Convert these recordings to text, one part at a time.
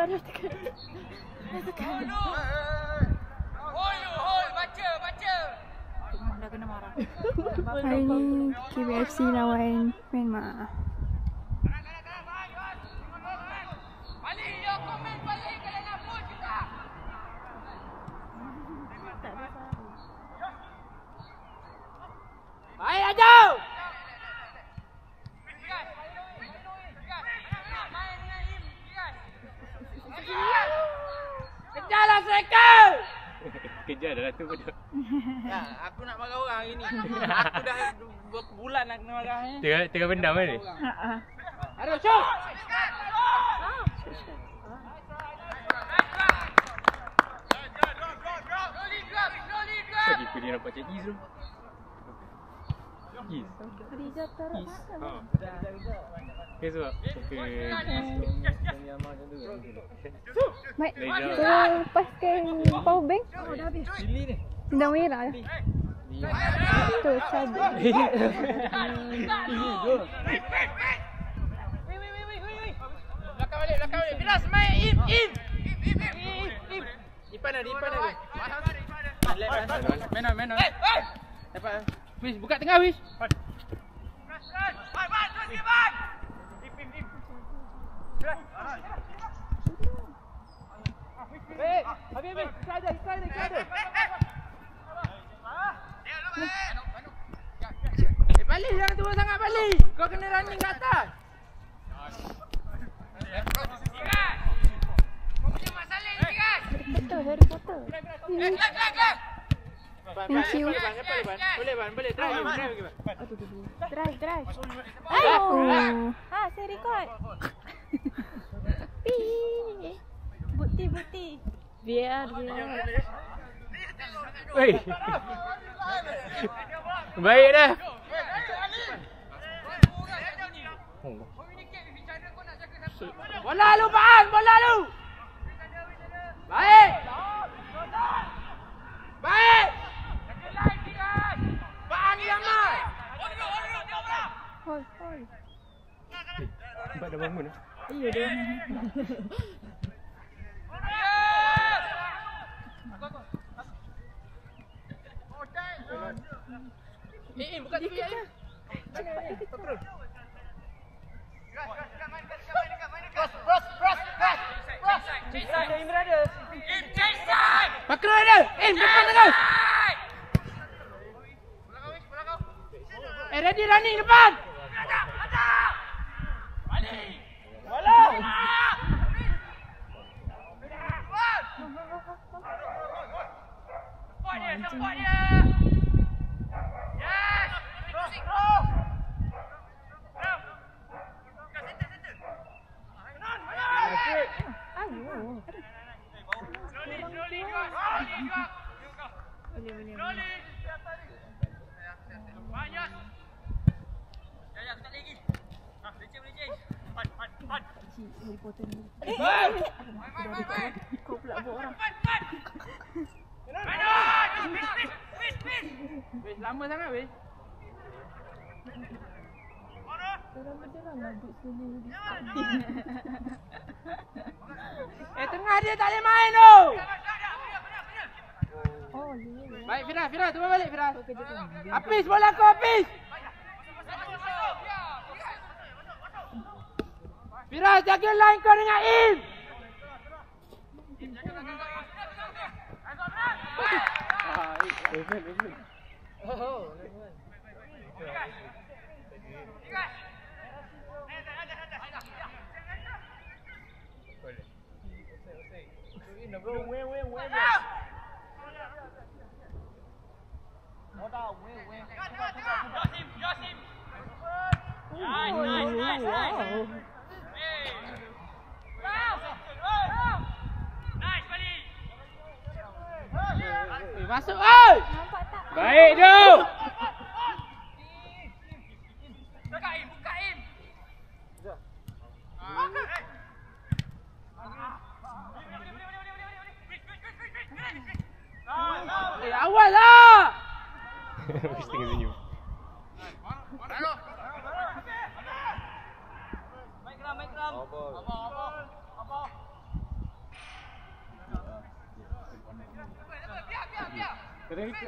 dah tekan. Hol, baca. Dah kena marah. Hari ni KBFC lawan Myanmar. Balik, yo komen balik kalau nak push kita. Baik, ajau. Kejarlah striker. Kejar dah tu pada. Ya, aku nak marah orang hari ni. Aku dah berapa bulan nak kena marah ni. Tengah pendam kan ni? Aduh, shoot. Kau keeper dia nampak macam Iz tu. Iz? Rizal teruk. Ke sebab Baik, kita lepaskan power bank. Dah habis. Dah merah dah. Tu, cabut. Belakang balik. Firas, main. Im. Ipan dah. Main on. Dapat. Wish, buka tengah, Wish. Habis. Kita ada. Balik, jangan turun sangat balik. Kau kena running kat atas. Kau punya masalah ni, Firas. Harry Potter. Thank you. Boleh, drive. Drive. Ayo. Saya record. Bukti. Biar. Weh. Baik dah. Bola lu, Faan. Baik. Faan Yaman. Hold. Nampak dah bangun dah. Iya dah. Buka TV ya. Pakro ada. Depan terus. Ready running depan. Balik. Bola. Support dia. Yes. Cross. Harry Potter ni. Kau pula buat orang. Weh, lama sangat weh. Dalam mabuk sini. Tengah dia tak boleh main tu. Oh, ya. Baik Firas, tunggu balik Firas. Habis bola kau habis. Firas, jaga line kau dengan Im. Masuk oi. Baik tu. Buka Im. Awal lah. Mesti tengah senyum. Baik geram. Apa? Kena ikut.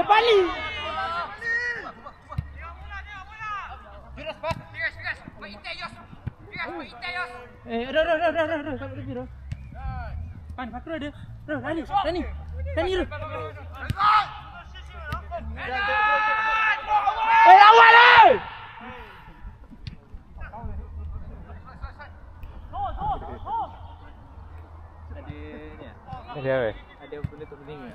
Bali. Ada. Pan, pakai ada. Lani. Lawan ni. Ada apa? Ada benda tak penting ke?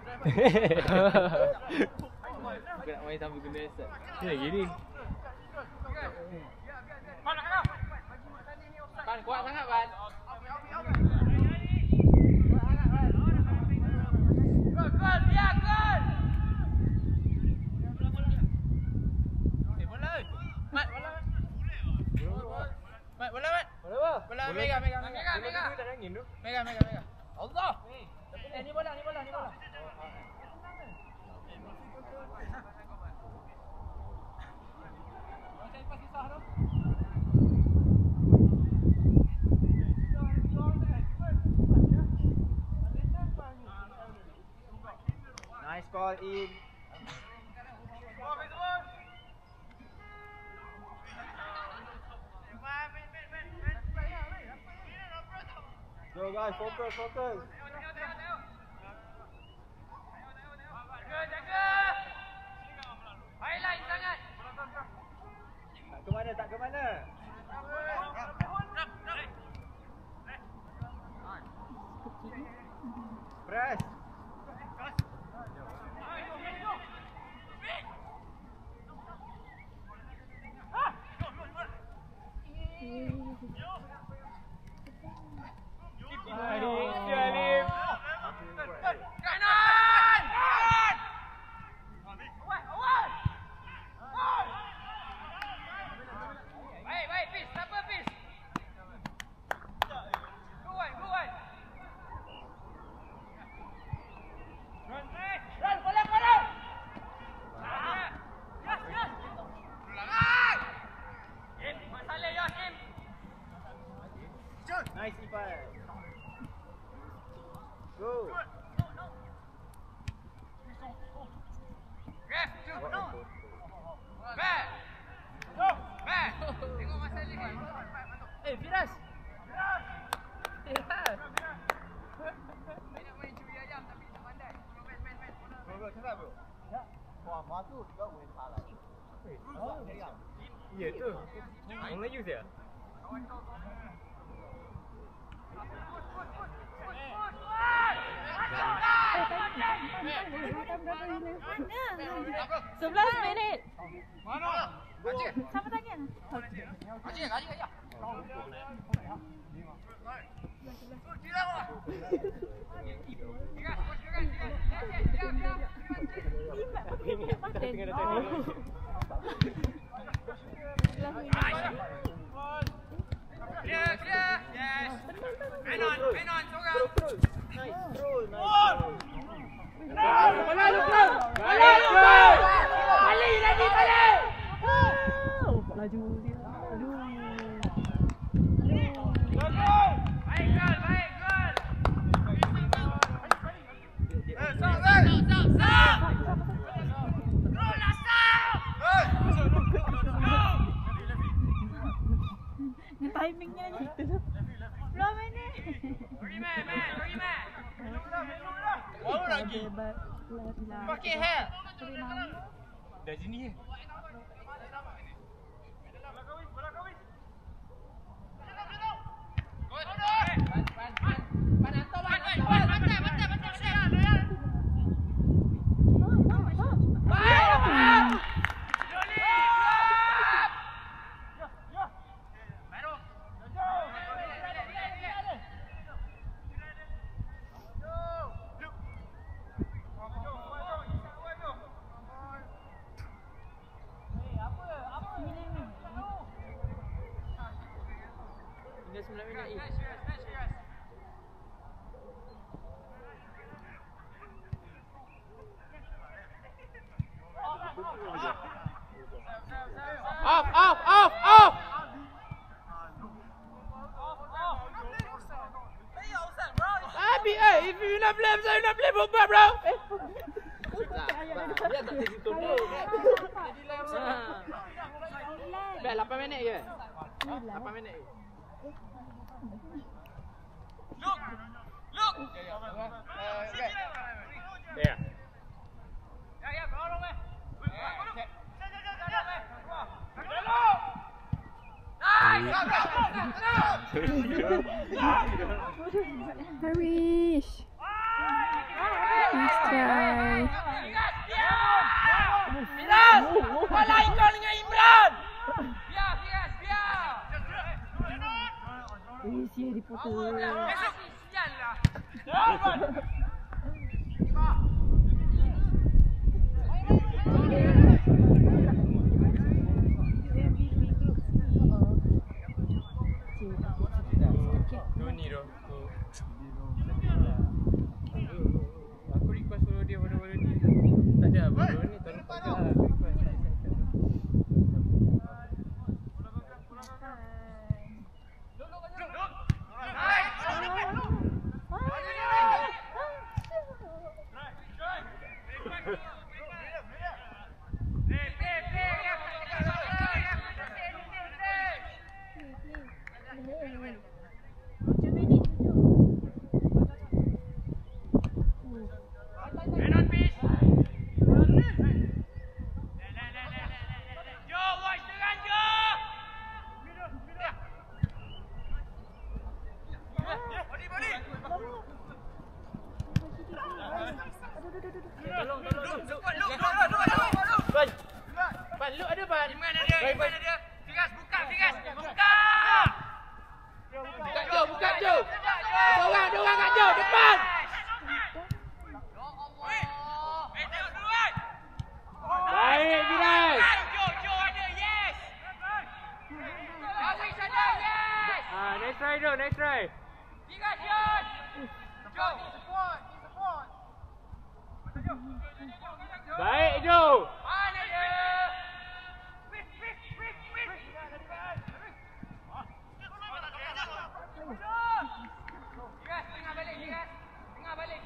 Kau nak main sambil guna headset. Ya gini. Pan, kuat sangat, Pan. Gol, dia gol. Bola. Mat, bola. Mat, bola, Mat. Bola, mega. Tak angin tu. Mega. Allah. Ni bola. Nice call in. Go guys, focus. Jaga. Highlight sangat. Tak ke mana? Press. Baik, Fiz. Siapa Fiz? Go on. Run, bola. Yes. Im, masalah Yos, Im. Nice, Ipan. Go. Back. Tengok masalah ni. Firas. Banyak main curi ayam tapi tak pandai. Main. Cakap bro. Wah, matu juga boleh salah. Ya tu. Orang Melayu saya. Sebelas minit. Mana? Siapa tanya? Haji. Tengah datang. Clear. Yes. Man on, seorang. Nice throw. Bola lupa. Balik lagi. Laju dia. Aduh. Baik gol. Stop. Roll lah, stop. Timingnya ni. Belum ini. Pergi man. Baru lagi. Pakai hair. Dah sini. Dah 9 minit lagi. Off! If you not play, saya nak play football, bro. Dia tak jadi tolong. Dah 8 minit je. 8 minit. Look. There. Harish. Nice try. Bola ikut dengan Imran. Biar. Sia dipotong. Sialah. Tu ni tu. Aku request follow dia pada ni. Tak ada follow ni tolong pakai lah. Lu ada ban? Iman ada. Firas buka. Buka Jo. Ada orang kat Jo depan. Baik Firas. Jo ada. Yes. Awis ada. Yes. Next try. Firas shot. Jo support. Baik Jo. Mana dia? Tengah balik.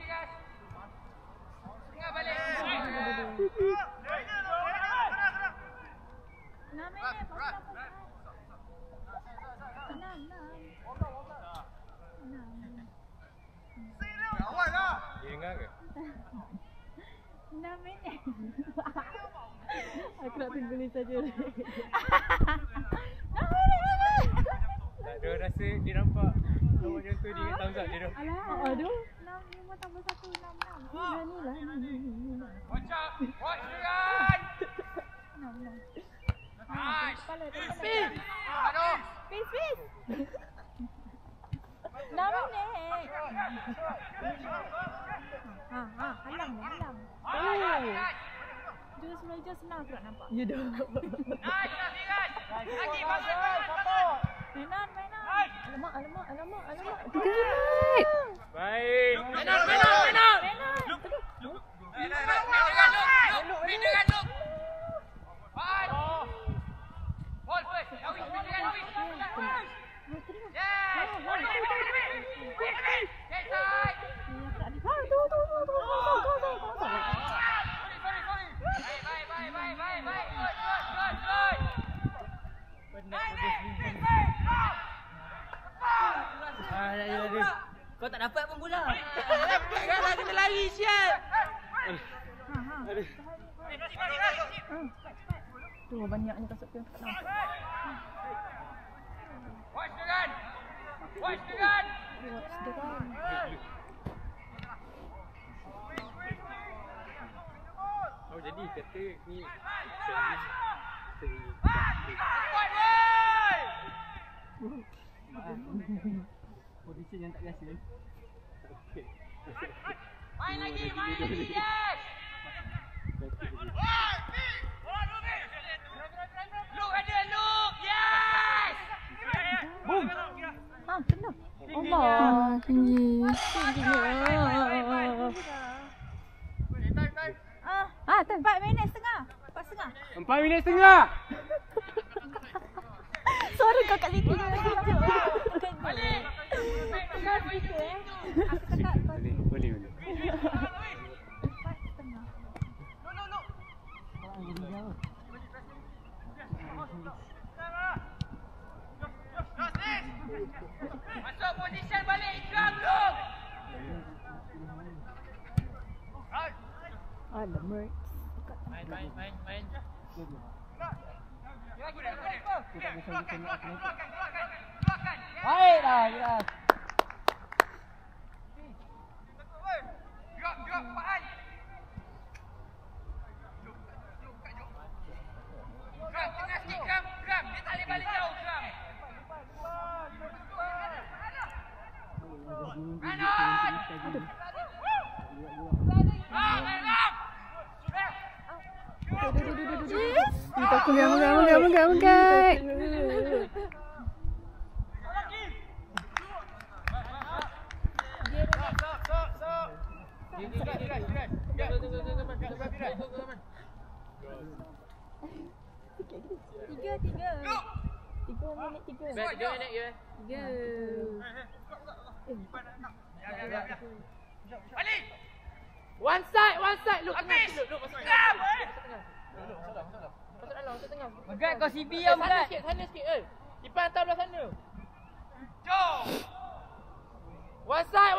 Dia dengar ke? 6 minit. Aku nak tunggu ni saja. 6 minit. Tak ada rasa dia nampak nombor macam tu dia thumbs up dia tu. Aduh. 6, 5 tambah 1, 6. Ni lah. Watch out. Watch Duran. 6. Nice. Peace. Aduh. Peace. 6 minit. Halang. Just senang aku nak nampak. Ya dah. Nice, Firas. Lagi bangun. Mainan. Alamak. Good. Baik. Mainan. Look. Fine. Hold first. Awis. Yes. Get side. Baik. Kau tak dapat pun bola. Dapat kena lari sial. Tu banyaknya kasut tu. Watch Duran. Oh jadi kata ni Position yang tak biasa. okey. Main lagi. Yes. Look ada. Yes. Boom. Tinggi. Ah, 4 minit setengah. 4 minit setengah. Suara kau kat situ. Balik. Tengah speaker Aku cakap kau. Boleh. 4 setengah. Masuk position balik Ikram tu. Ada merch. Main. Baik dah, jelas. Gerak Pak. Gerak tengah sikit Geram. Dia tak boleh balik jauh Geram. Manon! Takut menggak. Balik! One side. Look, Habis! masuk Geram! dalam, masuk tengah. Megat kau CB yang berat. Sana sikit. Ipan hantar belah sana. Jom! One side.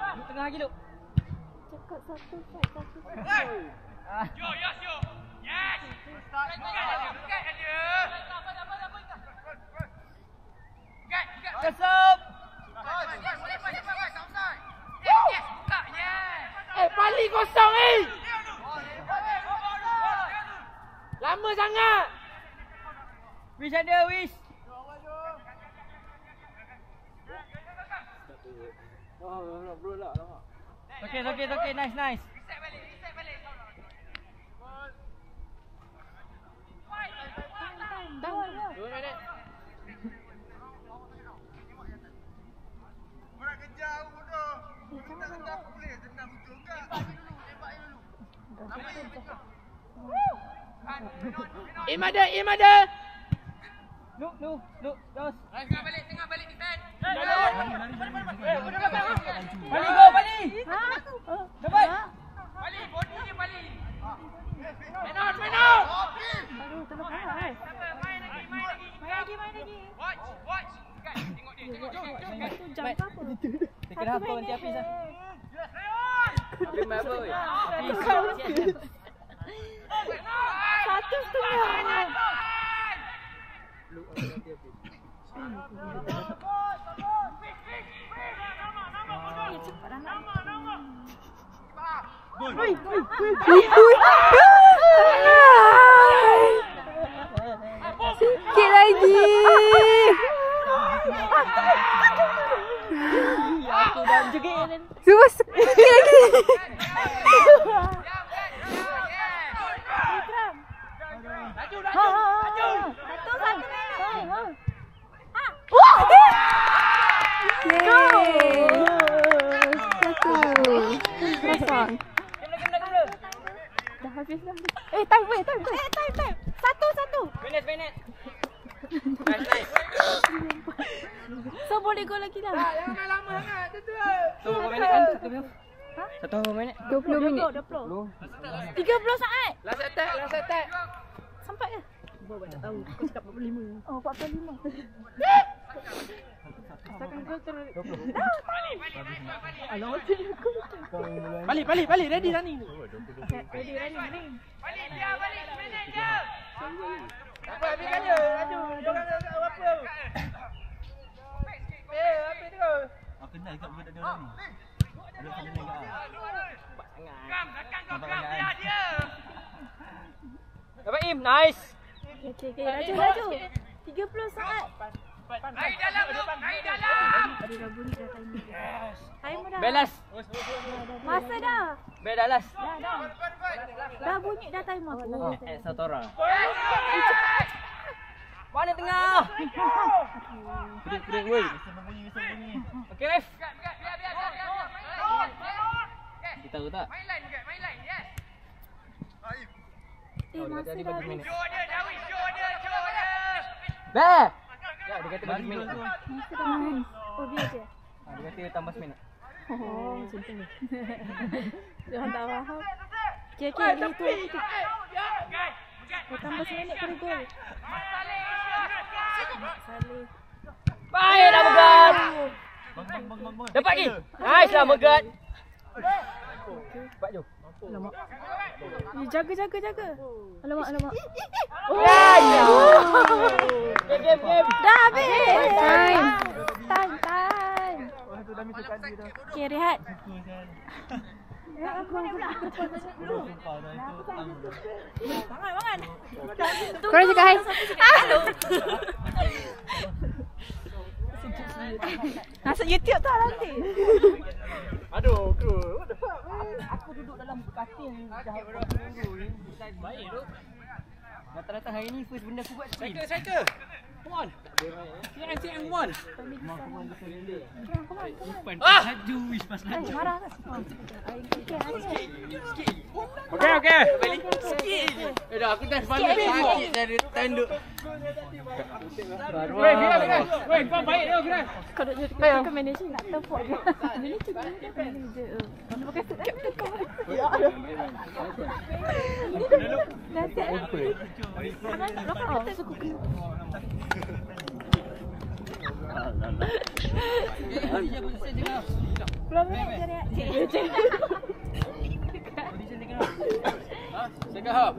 Duduk tengah lagi, Luk. Cakap satu side. Hey! Yo! Yes! Bukan ada. Kesep. Yes! Buka! Yes! Pali kosong Lama sangat. Wish ada, Wish. Okay. Nice. Reset balik. 2 minit. Orang kejar bodoh. Kita tak boleh tenang betul enggak? Tembak dulu. Im ada. Luk, dos. Tengah balik defend. Balik. Dapat. Balik body dia balik. Main out. Aduh, tolong kalah. Main lagi. Watch. Tengok dia. Satu jam ke apa? Dia kena apa nanti habis lah. Habis main apa? Satu setengah. Cepat anak. Sikit lagi. Aku dah joget. Cuma sikit lagi. Kosong. Kena. Dah habis dah. Time. Satu. Minute. Nice. So boleh go lagi dah. Jangan main lama sangat. Tu. So, berapa minit kan? 1 minit. 20 minit. 30 saat. Last attack. Sampai ke? Bawa tak tahu. Kau cakap 45. Oh, 45. Takkan gol terus. Balik. Ready running. Ready. Balik minit je. Apa habis kan dia? Jangan apa. Habis terus. Kena dekat budak dia orang ni. Ada kena dekat. Geram, Geram. Biar dia. Dapat Im, nice. Okay. Laju. 30 saat. Naik dalam. Aduh, dah bunyi dah timer. Timer dah. Belas. Masa dah. Belas. Dah. Dah bunyi dah timer. Satora. Mana tengah? Break woi. Okey, ref. Kita tahu tak? Main line juga, main line. Yes. Masa Tadi dah bagi minit. Show dia, Dawi. Show dia. Dah. Ya, dia kata bagi minit. Masa dah habis. Oh, biar je. Dia kata tambah seminit. Oh, macam tu. Jangan tak faham. Kira-kira itu. Tambah seminit kena gol. Salih. Baik, dah Megat. Dapat lagi. Nice lah Megat. Cepat jom. Alamak. Jaga. Alamak. Game. Dah habis. Time. Okay, rehat. Bangan. Korang cakap hai. Masuk YouTube tak nanti? Aduh, cool. What the fuck? Aku duduk dalam katil baik tu. Rata-rata hari ni first benda aku buat spin. Striker. Come on. Yang one. Laju, wish pas laju. Marah kan? Okey. Dah aku dah sakit dari tanduk. Woi, biar. Woi, kau baik dia kira. Kau duduk jadi kau manager nak tepuk dia. Manager. Kau pakai suit captain kau. Dah siap. Tangan lokal kita suku kena. Belum minit je rehat. Second half.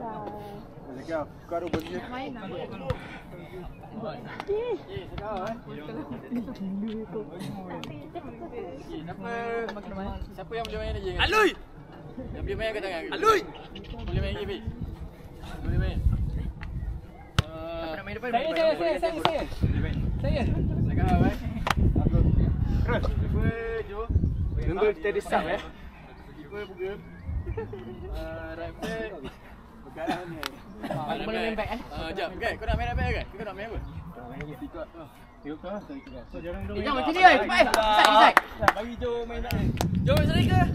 Kau ada position. Main lah. Siapa yang boleh main lagi? Alui. Yang boleh main angkat tangan. Alui. Boleh main lagi, Fik. Boleh main. Nak main depan. Saya. Second half Terus. Jo. Tunggu kita ada sub Keeper buka. Right back. Berkaran ni. Aku boleh main back Jap, guys. Kau nak main right back kan? Kau nak main apa? Tengok kau. So jangan dulu. Jangan macam ni oi. Cepat. Side. Bagi Jo main back ni. Jom striker.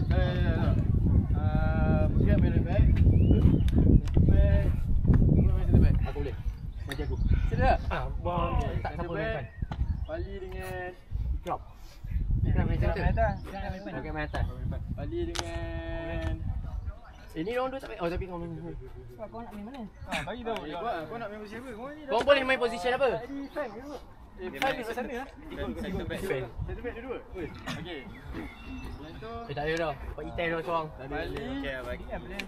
Bukan main right back. Back. Main center back. Aku boleh. Bagi aku. Sila. Bang. Tak siapa main depan. Bali dengan Drop. Nak main center. Okey, main atas. Bali dengan Ini orang dua tak main. Oh tapi kau main. Kau nak main mana? bagi tahu. Kau nak main posisi apa? Kau ni dah. Kau boleh main position apa? Five kat sana lah. Center back. Center back dua. Okey. Yang tu Tak ada dah. Pak Itai dah seorang. Bali. Bagi boleh.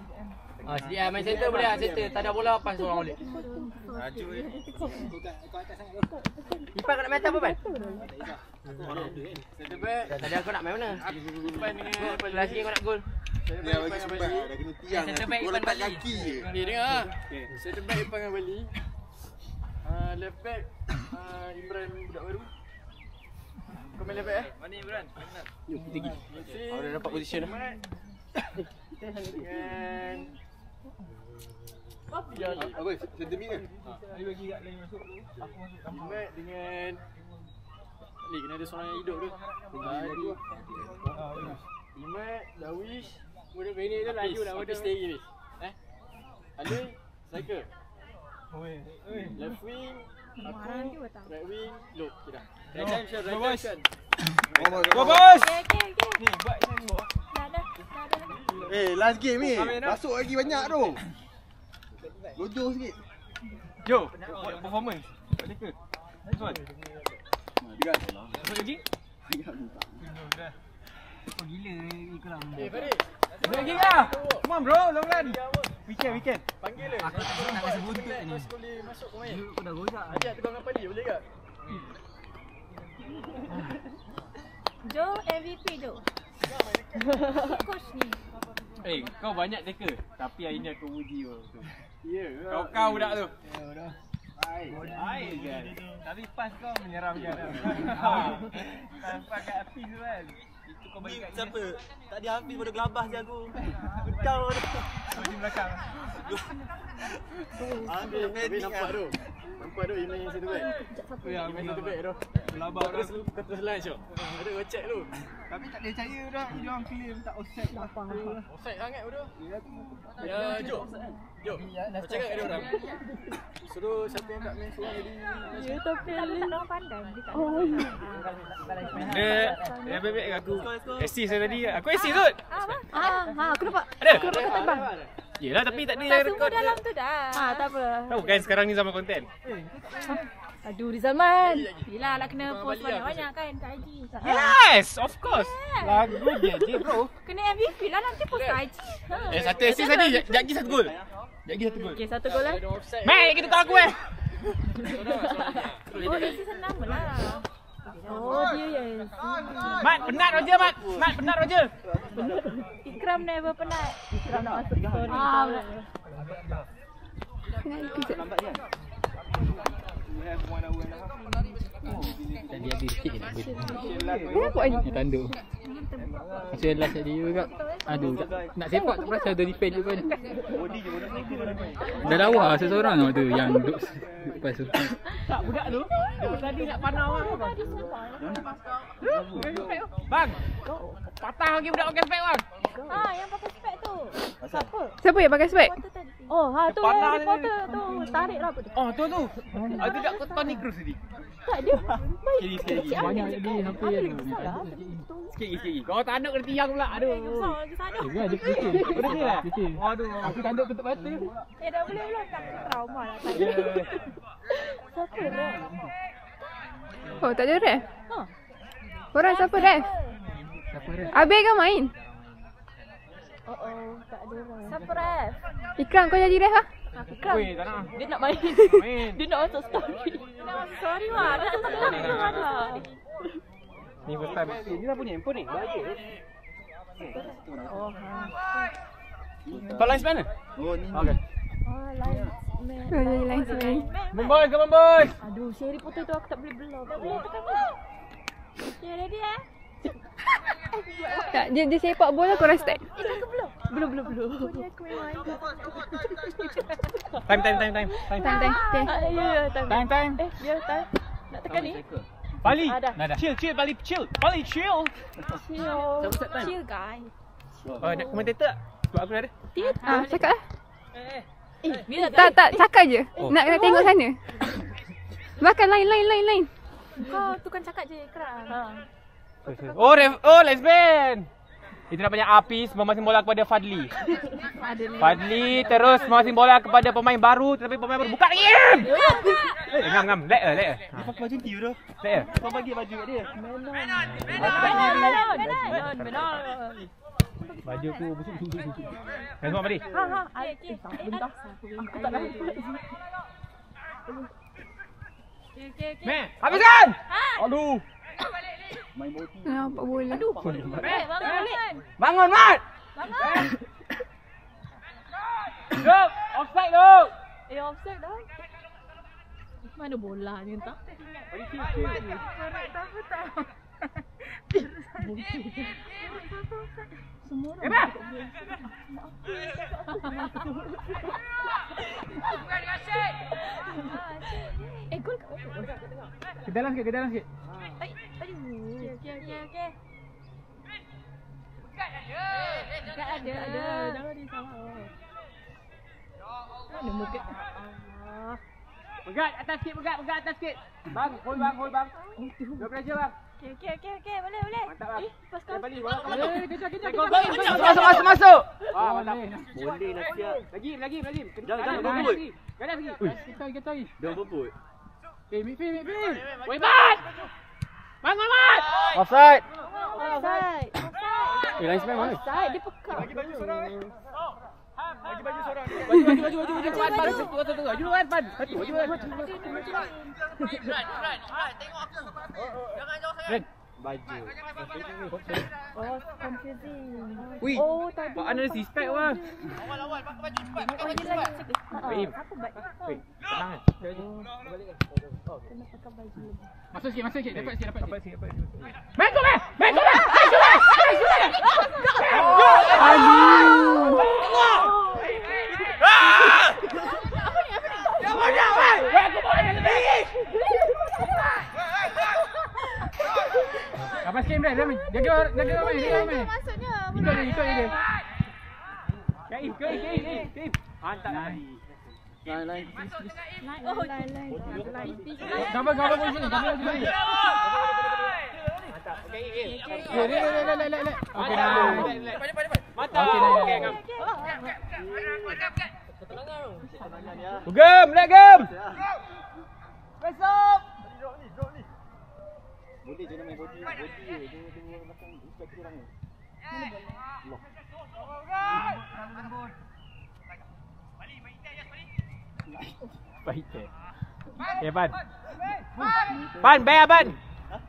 Sedia main center boleh lah. Center. Tak ada bola pas seorang boleh. Laju dia. Ipan kau nak main atas apa, Pan? Center back. Tadi aku nak main mana? Ipan dengan Last game kau nak gol. Dia bagi sempat dah kena tiang. Center back Gol Ipan letak Bali. kaki je. Ni dengar. Center back Ipan dengan Bali. Left back Imran budak baru. Kau main left back Mana Imran? Jom kita pergi. Aku dah dapat position dah. Dengan Apa? Center mid ke? Ali bagi kat lain masuk dulu. Aku masuk. Ahmad dengan ni kena ada seorang yang hidup tu. Ali. Ahmad, Dawish. Mudah bini tu laju dah mudah stay lagi ni. Ali, striker. Left wing, aku, right wing, look kita. Redemption. Go bos. Okay. Ni buat macam ni. Eh, last game ni. Masuk lagi banyak tu. Lojo sikit. Jo, performance. Striker. Nice one. Dekat. Apa lagi? Oh gila ni kau lama. Farid. Lagi lah. Come on bro, long run. Weekend. Panggil dia. Aku nak kasi buntut ni. Kau boleh masuk kau main. Aku dah gosak. Ajak tukang kapal ni boleh tak? Jo MVP Jo. Coach ni. Kau banyak tackle. Tapi hari ni aku uji kau. Ya. Kau budak tu. Baik kan. Tapi pas kau menyeramkan. Pas kat api tu kan. Itu kau bagi kat siapa? Tak ada habis pada gelabah je aku. Kau Di belakang. Ambil nampak tu. Nampak tu Iman yang satu back. Ya, Iman satu back tu. Gelabah orang. Terus lunch tu. Ada kau check tu. Tapi tak ada percaya dah. Dia orang claim tak offset lah. Offside sangat tu. Ya, Jom. Jom. Kau cakap kat dia orang. Suruh siapa yang tak main seorang jadi. Ya, tapi tak ada pandai. Dia bebek kat aku. Assist saya tadi. Aku assist kot. Aku nampak. Ada? Aku nampak tembang. Yelah tapi tak ada Tak yang semua rekod. dalam tu dah. Tak apa. Tahu kan sekarang ni zaman konten. Aduh, Rizalman. Yelah, nak kena post banyak-banyak kan kat IG. Yes, of course. Lagu dia je bro. Kena MVP lah nanti post kat IG. Satu assist tadi. Sekejap lagi satu gol. Okay, satu gol lah. Mek, kita tahu aku Oh, assist senang lah. Oh, dia yes. Mat, penat Roger Mat. Mat, penat Roger. Ikram never penat. Ikram nak masuk story. lambat kan? We have 1 hour and a half. Tadi ada sikit je nak boleh. Dia tanduk. Macam last tadi juga. Aduh, nak sepak tak perasan ada defend je pun. Body je, body sikit lah. Dah lawa seseorang tu yang duduk lepas tu. Tak, budak tu. Dia tadi nak panau lah. Bang. Patah lagi budak pakai spek bang. Yang pakai spek tu. Siapa? Siapa yang pakai spek? Reporter tadi. Oh, tu Panah yang reporter tu. Tarik lah apa tu. Oh, tu. Ada tak kau Tony Cruz tadi? Tak, dia Sikit lagi. Banyak tadi hampir ada. Sikit lagi. Kau tanduk kena tiang pula. Aduh. besar lagi sana. Juga ada putih. Betul lah. Putih. Aduh. Aku tanduk tutup mata. Dah boleh belum tak trauma lah tadi. Siapa dah? Oh, tak ada ref? Ha. Korang siapa ref? Siapa dia? Abel kan main? Tak ada lah. Siapa ref? Ikram kau jadi ref lah? Ikram. Weh, tak nak. Dia nak main. Main. Dia nak masuk story. Dia nak masuk story mah. Dia tak tahu dia mana. Ni first time. Ni dah punya handphone ni? Baju. Kau line mana? Oh ni. Okay. Oh, lain. Kau jadi lain sini. Boys, come on boys. Aduh, si reporter tu aku tak boleh belah. Tak boleh tekan ni. Okay, ready eh? Tak, dia sepak bola korang start. Aku belum. Belum. Aku memang. Time. Time. Okay. Ya, time. Time. Ya, time. Nak tekan ni? Bali. Dah. Chill, Bali chill. Bali chill. Chill guys. Oh, nak kommentator tak? Sebab aku ada. Cakap lah. Bila Tak, cakap je. Nak tengok sana. Makan lain. kau tukang cakap je Ikram. Oh, lesbian. Itu namanya Apis memasing bola kepada Fadli. Fadli terus memasing bola kepada pemain baru tetapi pemain baru buka lagi. Ngam. Let her. Dia pakai baju tiu tu. Let her. Kau bagi baju kat dia. Menon. Baju aku busuk. Kan semua Fadli. Bentar. Aku tak dapat. Okay. Meh, habiskan. Aduh. Main boti. Nampak bola. Bangun. Mat. Look, offside look. Offside dah. Mana bola ni entah. Semua orang. Gol kat mana? Ke dalam sikit. Okay. Tak ada. Jangan disalah. Mana muka? Pegat atas sikit. Bang, hold bang. Dua pressure bang. Okay. Boleh. Mantap bang. Pas kau. Balik bola kau Kejap. masuk. Mantap. Boleh lah siap. Lagi. Jangan berbut. Ganas lagi. Kita. Jangan berbut. Midfield. Woi, Mat. Bangun, Mat. Offside. Offside. Line spam mana? Offside. Dia pekat. Bagi baju seorang. Baju Wan. Baju. Oh, confusing. Wih. Oh, tadi. Pak Ana suspect wah. Awal pakai baju cepat. Wait. Apa baik? Wait. Tenang kan? Kena pakai baju lebih. Masuk sikit. Dapat sikit. Main tu. Apa sikit Imran? Jaga ramai. Maksudnya Ikut dia. Kaim. Hantar tadi. Lain. Gambar pun sini. Okey dah. Mantap. Okey, ngam. Gem, let gem. Body je nama body. Dia belakang respect kurang ni. Baik. Okay, Ban. Ban, Ban.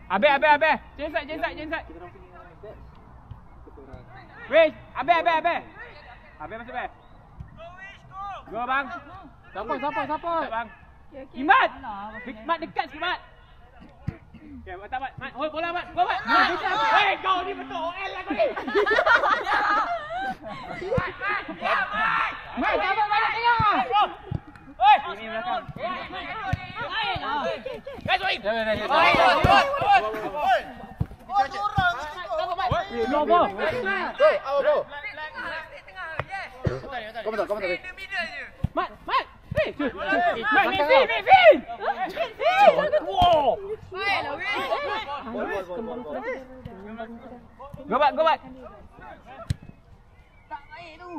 Abe. Jensat. Weh, Abe. Abe masuk Abe. Go bang. Siapa? Bang. Imat. Mat dekat sikit Mat. Okay, Mat. Hold bola Mat. Go Mat. Weh, kau ni betul OL lah kau ni. Mat, sabar banyak tengok. Oi. Ini belakang. Guys, wait. Lobo. Kau betul. Mat. Hey. Mat, Vin. Wow. Go back. Tak baik tu.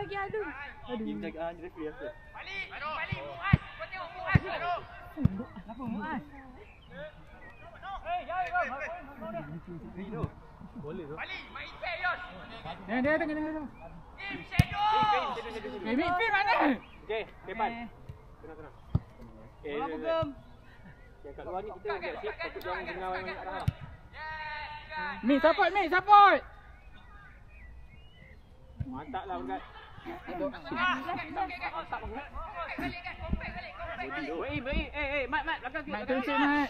bagi adu. Im jaga referee apa? Balik Muaz. Kau tengok Muaz. Kenapa Muaz? Balik, main fair Yos. Dia tengah. Im shadow. Midfield mana? Okey, depan. Tenang. Okey. Apa gem? Okay, kat luar ni kita dah siap takut jangan dengar orang kat arah. Mi support. Mantap lah Bergat. Baik. Mat, belakang sikit. Mat tuntut Mat.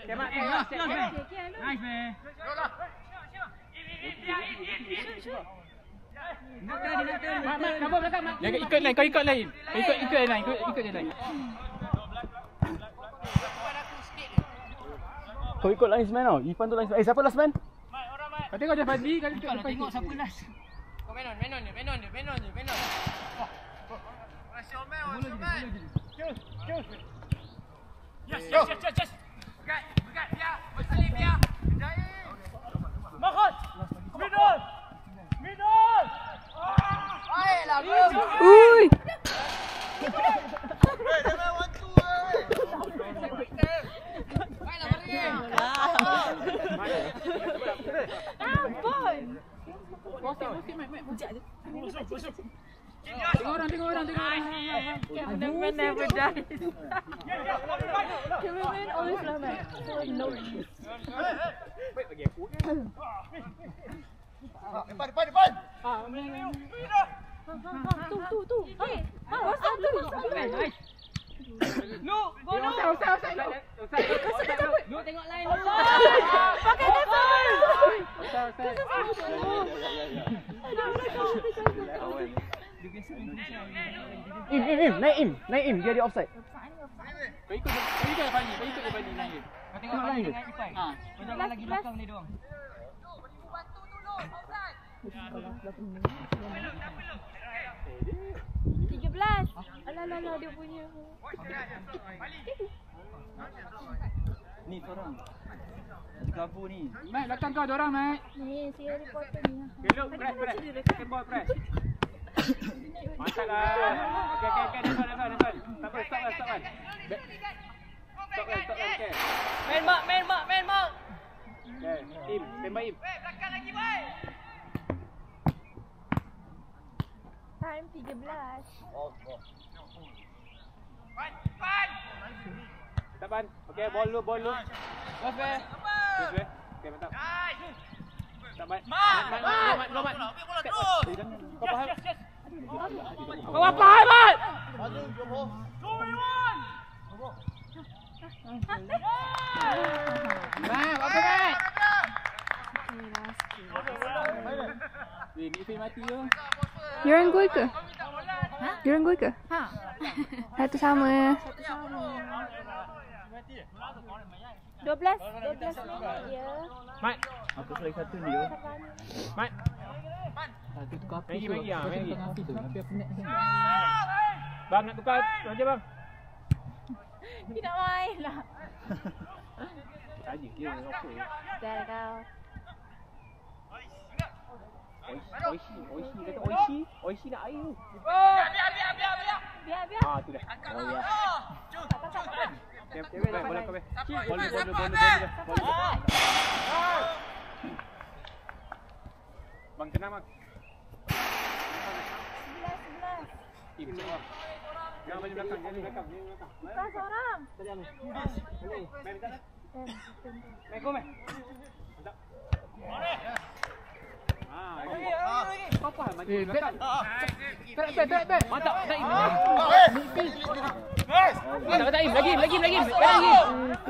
Okay, Mat. Nice man. Mat, cover belakang Mat. Jaga ikut line, kau ikut line. Ikut je line. Kau ikut lines man tau. Ipan tu lines man. Siapa last man? Kau tengok dia Fadli, kau tengok siapa last. Menon je. Masih Oman. Yes. Berkat biar. Bersalib biar. Mahal. Middle. Baiklah gem. Ui. Jangan wantu Baiklah pergi. Ampun. Bosik Mat. Bujak je. Tengok orang. Cameraman never dies. Cameraman always lambat. No. Baik bagi aku kan. Depan. Tu. Hey. WhatsApp tu. Lu, bono. Usah. Lu tengok line. Pakai telefon. Naik Im. Dia di offside. Kau ikut Fadli naik. Kau tengok line dengan Ipan. Kau jangan lagi belakang ni doang. Bantu dulu. Offside. 13. Alah dia punya. Ni seorang. Gabu ni. Mat, belakang kau ada orang Mat. Ni si reporter ni. Okay, look, press. Second ball, press. Mantap lah. Okay, depan. Tak apa, stop kan. Stop kan, okay. Main mak. Okay, Im, tembak Im. Belakang lagi, boy. Time 13. Pan. Tak ban. Okay, ball lu. Go fair. Okay, mantap. Tak ban. Mat. Bola terus. Kau faham? Kau apa, Mat? Mat, apa Mat? Weh, midfield mati ke? Diorang gol ke? Ha? Diorang gol ke? Ha. Satu sama. 12 minit ya. Mat. Apa lagi satu ni? Mat. Satu tukar Hafiz Magi, tu. magi, Satu magi. tukar Hafiz tu. Hafiz penat kan? Bang nak tukar aja bang. Tidak main lah. Saja dia apa? Dah kau. Oishi kata Oishi. Oishi nak air tu. Biar. Ah tu dah. Oh ya. Bola kau. Bola. Bang tenang bang. 11. Betul bang. Jangan balik belakang, jangan belakang. Bukan seorang. Main kau main. Kau apa maju belakang? Back. Mantap, tak im. Midfield. Mantap, tak im. Lagi.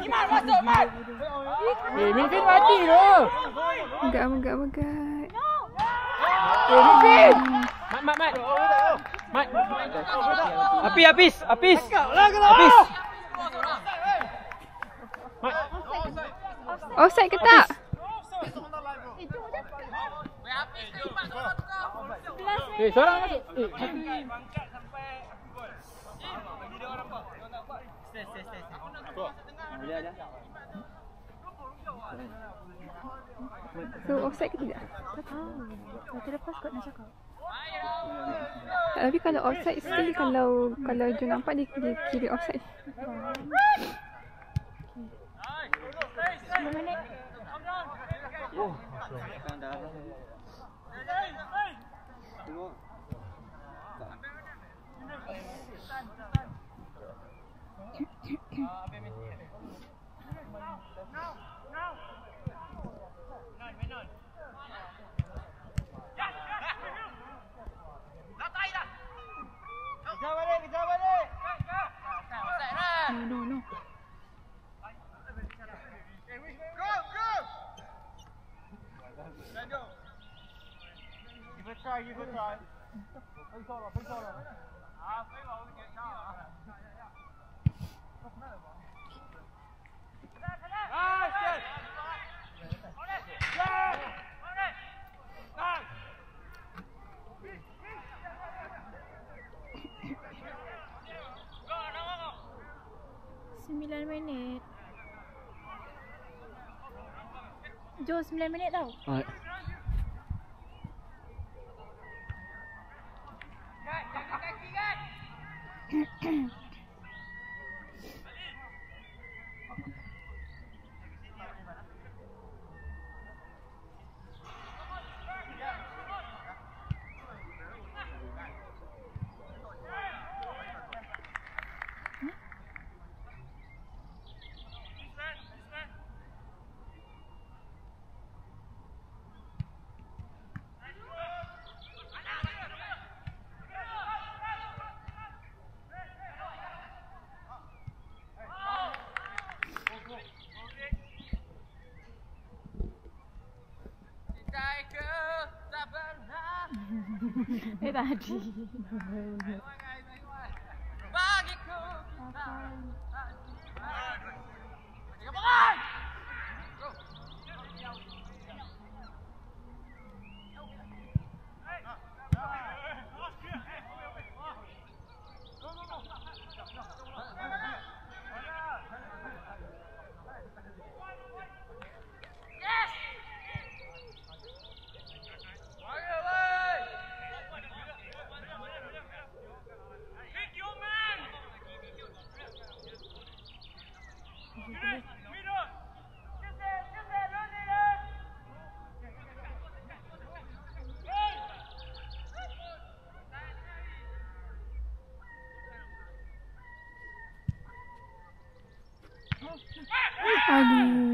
Iman masuk, Mat. Midfield mati tu. Megak. Midfield. Mat. Apis. Mat. Offside ke tak? Seorang masuk. So offside ke tidak? Tak tahu. Waktu lepas kot nak cakap. Tapi kalau offside still kalau Jun nampak dia kira offside. 10 minit. Oh. Kan dah. Tengok. No. Give it a try. Minit. Jo 9 minit tau. Alright. Tadi. Aduh.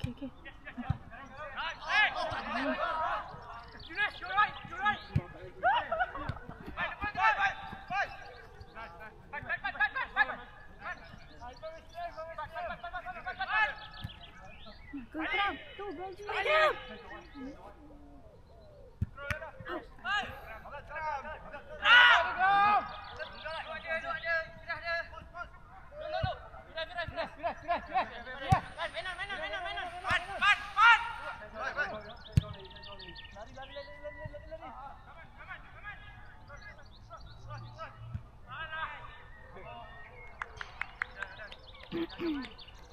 Okey. Geram. Tu baju. Geram.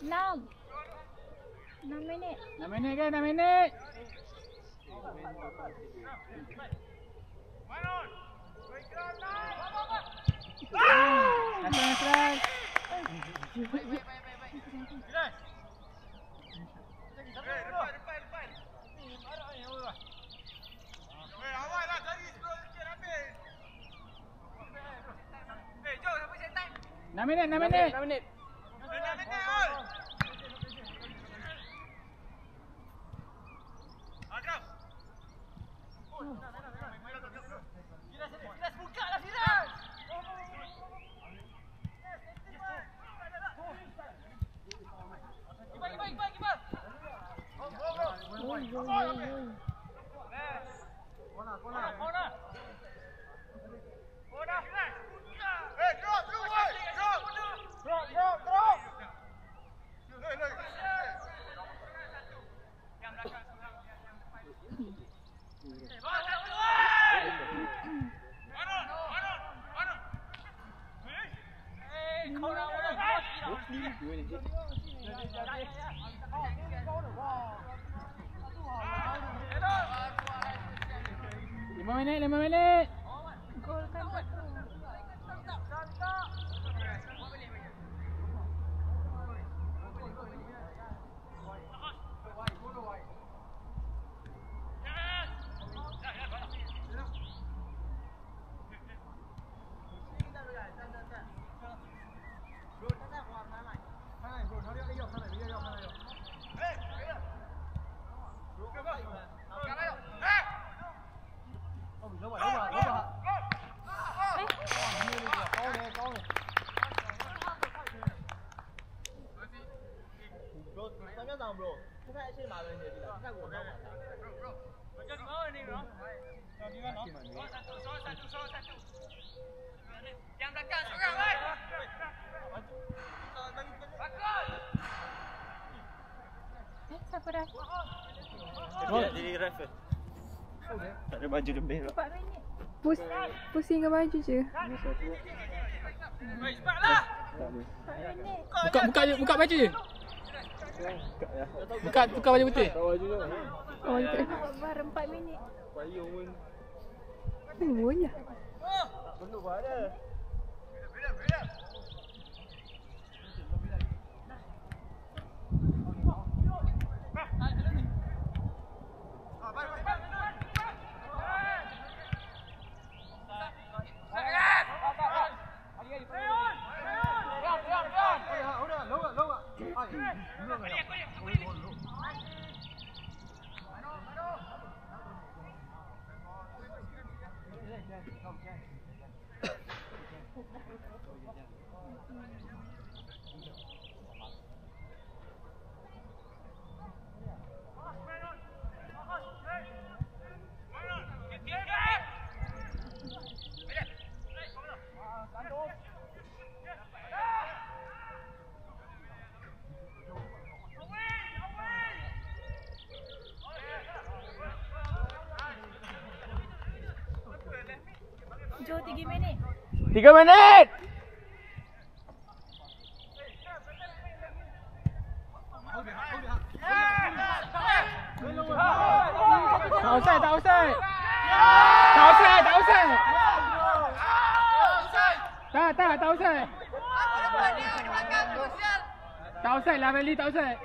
Enam. 6 minit. 6 minit kan? 6 minit. Strike. Enam minit. Lima minit. Golkan satu. Siapa dah? Jadi refer. Tak ada baju lebih pula. 4 minit. Pusingkan baju je. 4 minit. Buka baju je. Buka baju putih. Oh, okay. Baru 4 minit. Payung pun. Boleh. Penuh pun ada. Jom 3 minit. 3 minit. Tak usah. Tak usah. Tak usah lah Meli, tak usah.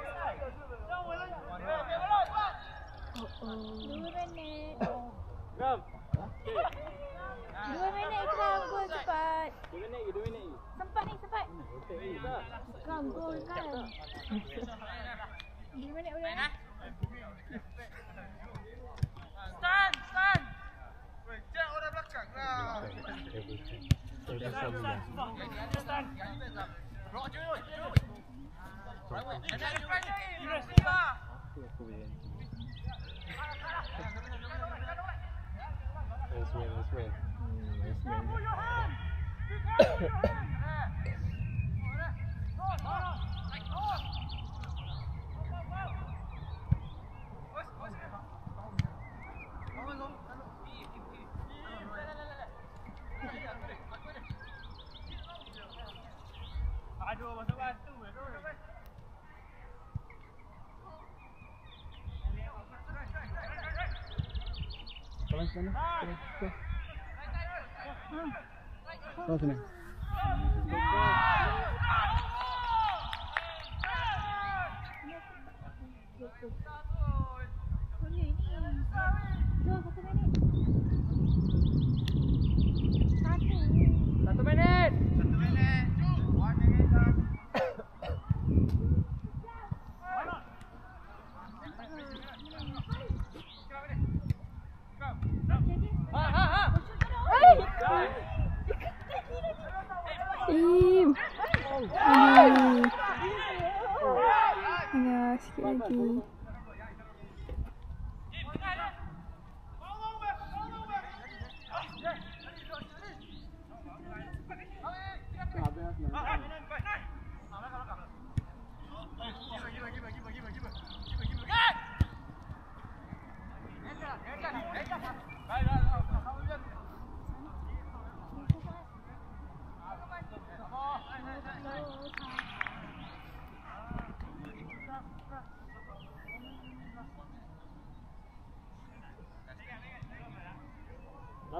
2 minit. 2 minit Ikram, gol cepat. 2 minit. Sempat ni, sempat. Ikram, gol kan. 2 minit boleh. Stand. Cek orang belakang lah. Aduh, masuk batu. Satu minit. Im. Aduh. Alah, sikit lagi.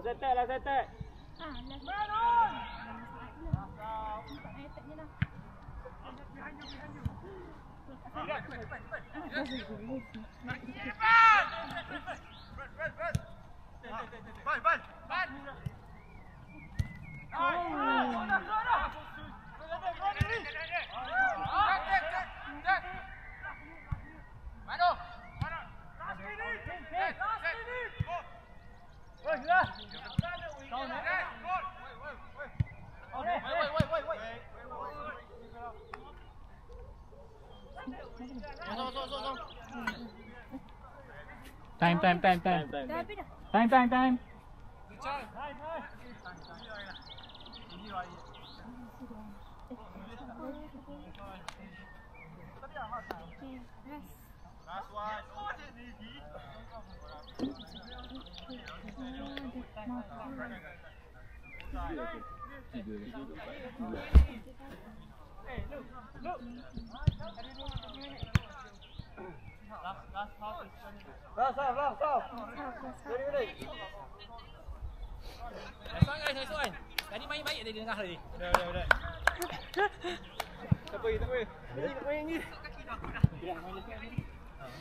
Last attack. Time. Nice one. Tadi main baik tadi tengah tadi. Dah. Tak apa. Main ni.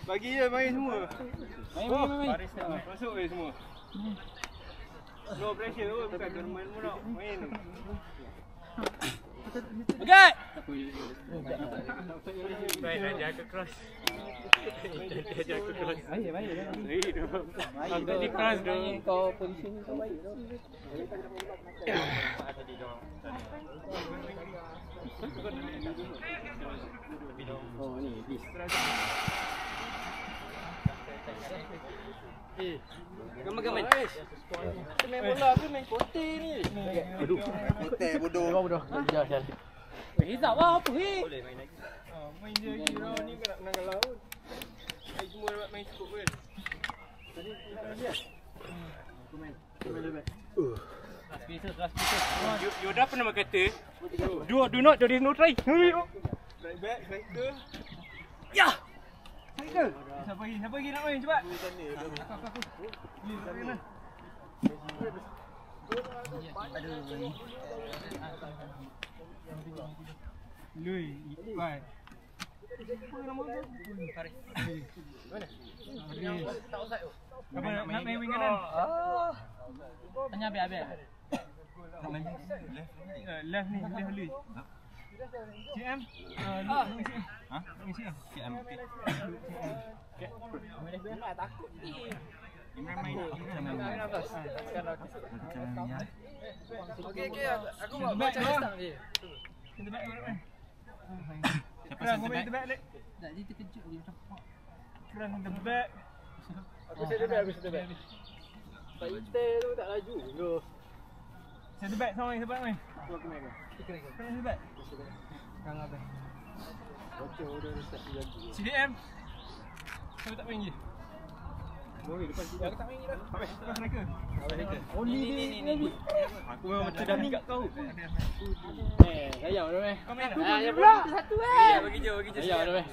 Bagi je main semua. Main. Masuk je semua. No pressure tu, bukan tournament pun nak main tu. Bagat. Baik, jaga cross. Baik. Tadi cross tu. Kau position kau baik tu. Oh ni, please. Gaman. Main bola ke main kote ni? Aduh. Kote bodoh. Bodoh. Jauh. Hizab apa ni? Boleh main lagi. Main je lagi lah ni kena menang kalah pun. Main semua dapat main cukup kan. Tadi dia. Last pieces. Yoda pernah kata, do not, there is no try. Right back, striker. Ya. Striker. Siapa lagi nak main cepat? Lui, Iqbal. Apa nak main wing kanan? Tanya habis. Left ni, left Lui. CM. Ha? KM. Okey, aku buat macam start je. Keran, kau main the back, Lek. Tak, dia terkejut dia macam Keran the back. Aku set the back. Fighter tu tak laju tu. Set the back, sama main, sebab main. Aku main ke? Keran the back. Kang apa? Bocor dia start lagi. CDM. Kau tak main je. Boleh depan sini. Aku tak main dah. Kau striker. Oh ni. Aku memang macam dah kat kau. Sayang dah weh. Kau main Dia pula satu Bagi je. Sayang dah weh.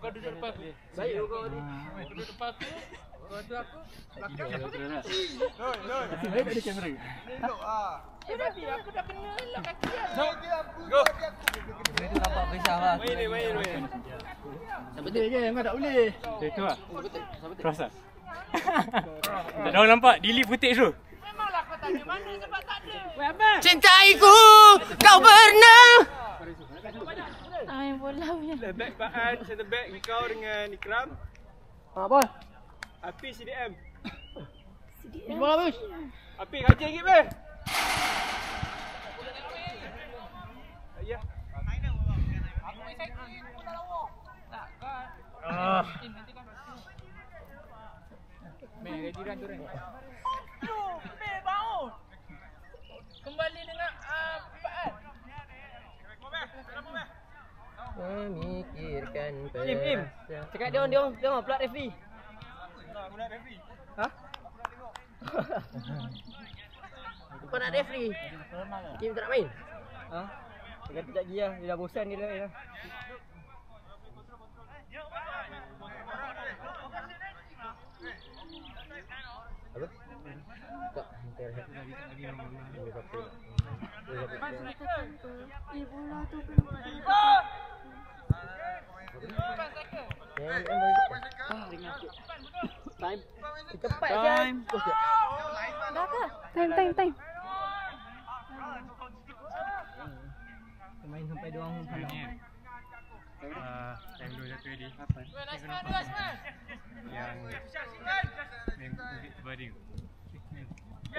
Kau duduk depan aku. Baik kau ni. Duduk depan aku. Kau tu aku. Loi. Baik ada kamera. Elok ah. Aku dah kena lock kaki dah. Go. Itu nampak besar lah. Main. Betul ke? Kau tak boleh. Itu lah. Perasan. Tak ada orang nampak. Delete footage tu. Memanglah kau tanya mana sebab tak ada. Cintaiku, kau pernah. Main bola punya. The back Baan, center back kau dengan Ikram. Apa? Api CDM. Bola bagus. Api kaji sikit be. Ya. Main ready run tu run. Kembali dengan Baan. Memikirkan Im. Cakap dia orang plat referee. Aku nak referee. Kau nak referee? Kim tak nak main? Ha? Dia kata tak pergi lah. Dia dah bosan dia dah. Apa? Tak. Bola tu Time. Cepat Time. dah ke? Time. Main sampai dia orang halang. Time 2-1 ready. Yang berding.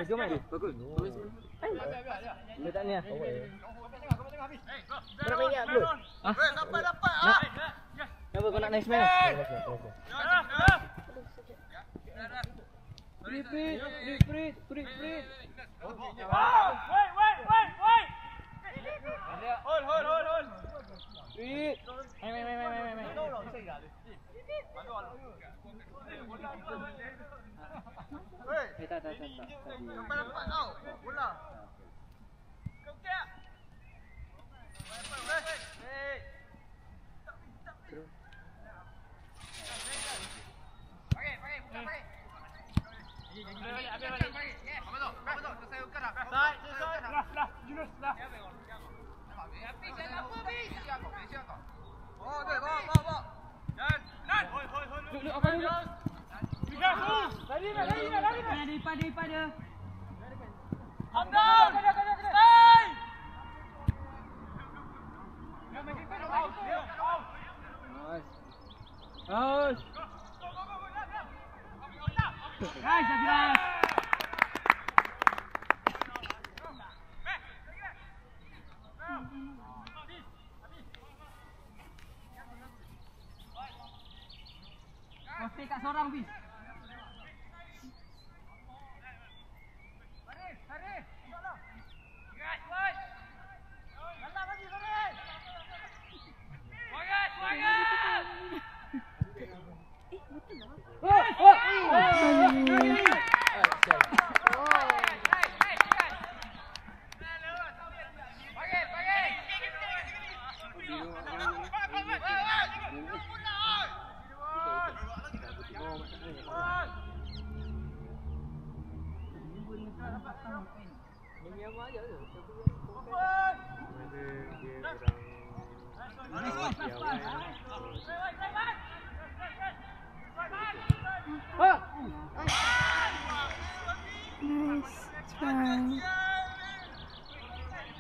Jom main. Bagus. Dia tak ni lah. Kau nak main ni tak bro? Ha? Dapat. Nak? Kenapa kau nak nice man? Prit. Hold. Prit. Main. Tak. Dapat tau. Bola. Oh, deh, bawa. Daripada. Stay kat seorang bis. Nice try.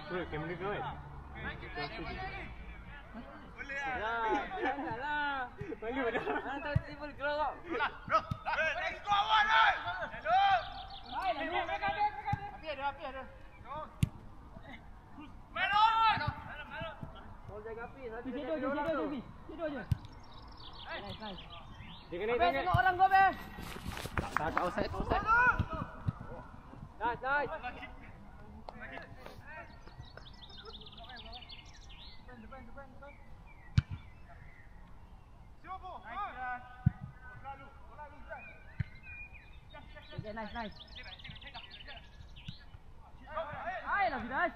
Bro, kamera kau kan? Janganlah. Malu dah. Tak timbul keluar. Let's go awal oi. Api ada. Main on. Kau jaga api. Tidur je. Dia kena tengok orang kau, Be. Tak offside. Nice. Okay, nice. Ayolah, Fidas.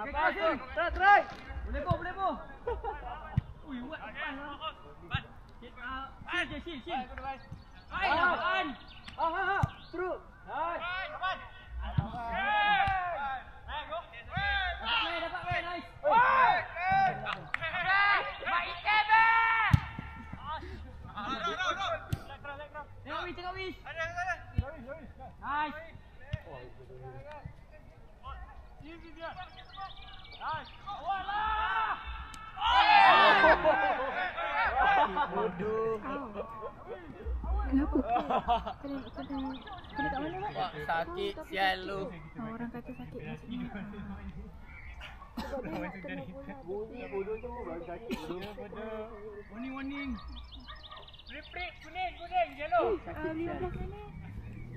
Apa sih? Try. Boleh go. Ui, buat depan lah. Shield. Depan. Teruk. Dapat, nice. Tengok Wish. Nice. Kenapa? Kena kat mana, Mat? Sakit sial lu. Orang kata sakit maksudnya. Bunyi bodoh tu baru sakit tu. Warning. Rip kuning yellow. 15 minit.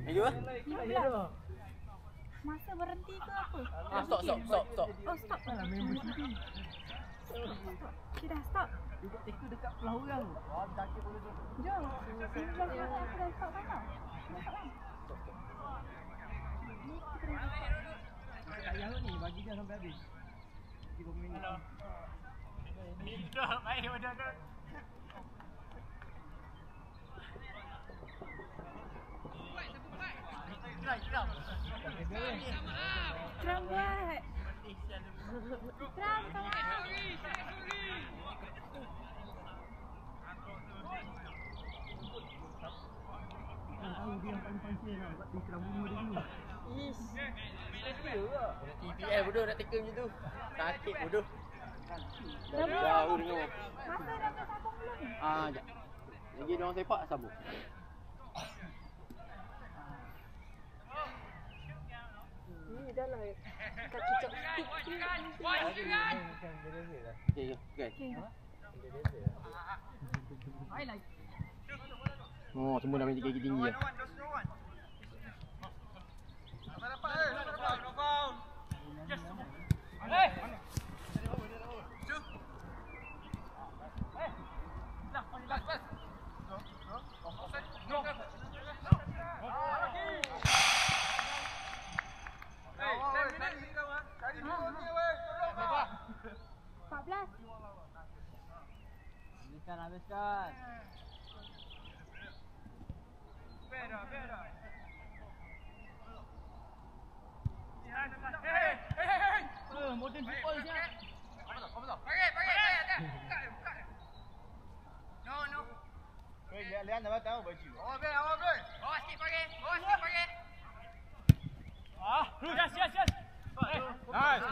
Ayo. 15. Masa berhenti ke apa? Stop. Oh, stop. Okay, dah stop. Duduk teka dekat belah orang. Jom. 15 minit aku dah stop kan tau. Ayah ni bagi dia sampai habis. 30 minit. Dah, baik dah. Terang buat. Terang kalau. Tahu dia yang paling pansil lah. Buat terang bunyi dia ni. TPL bodoh nak teka macam tu. Sakit bodoh. Dah Jauh dengar. masa dah bersambung belum ni? Sekejap. Lagi dia orang sepak sambung. Ni dah lah. Kat cucuk stick ni. Okay. Highlight. Oh, semua dah main kaki tinggi lah. Habiskan. Beda. Modern football siap. No. Lian dah tahu baju. Awal ber. Bawa sikit pagi. Yes. Nice.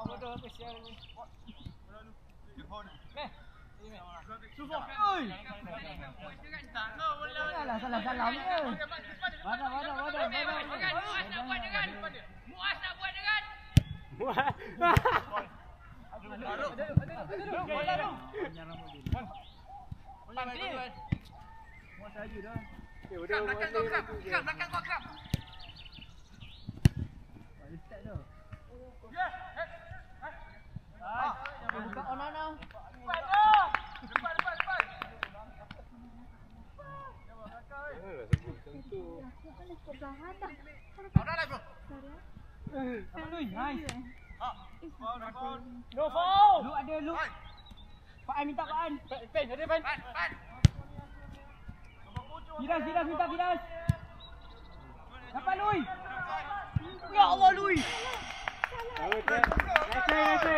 Bodoh apa sial ni. Oi. Salah ni. Mana. Muas nak buat dengan. Belakang kau kram. Buka Onana. Depan. Kebahan dah. Dah bro. Nice. No foul. Lu ada lu. Faan minta Faan. Pen, ada Pen. Firas minta Firas. Dapat Lui. Ya Allah Lui.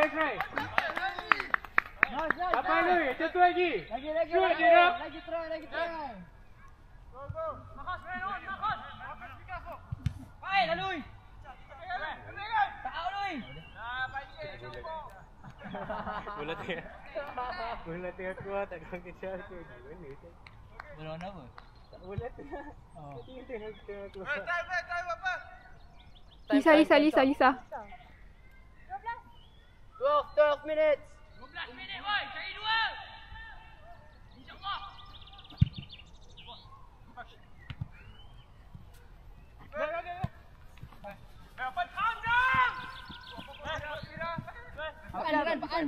Try. Dapat Lui, satu lagi. Lagi try. Go. Nakos. Baik lah Lui. Tak out Lui. Bola tengah keluar tak kau kejar ke? Mana tu? Bola warna apa? Tak bola tengah. Tengah keluar. Time apa? Lisa. 12 minutes. 12 minit boy, cari dua. InsyaAllah. Faan.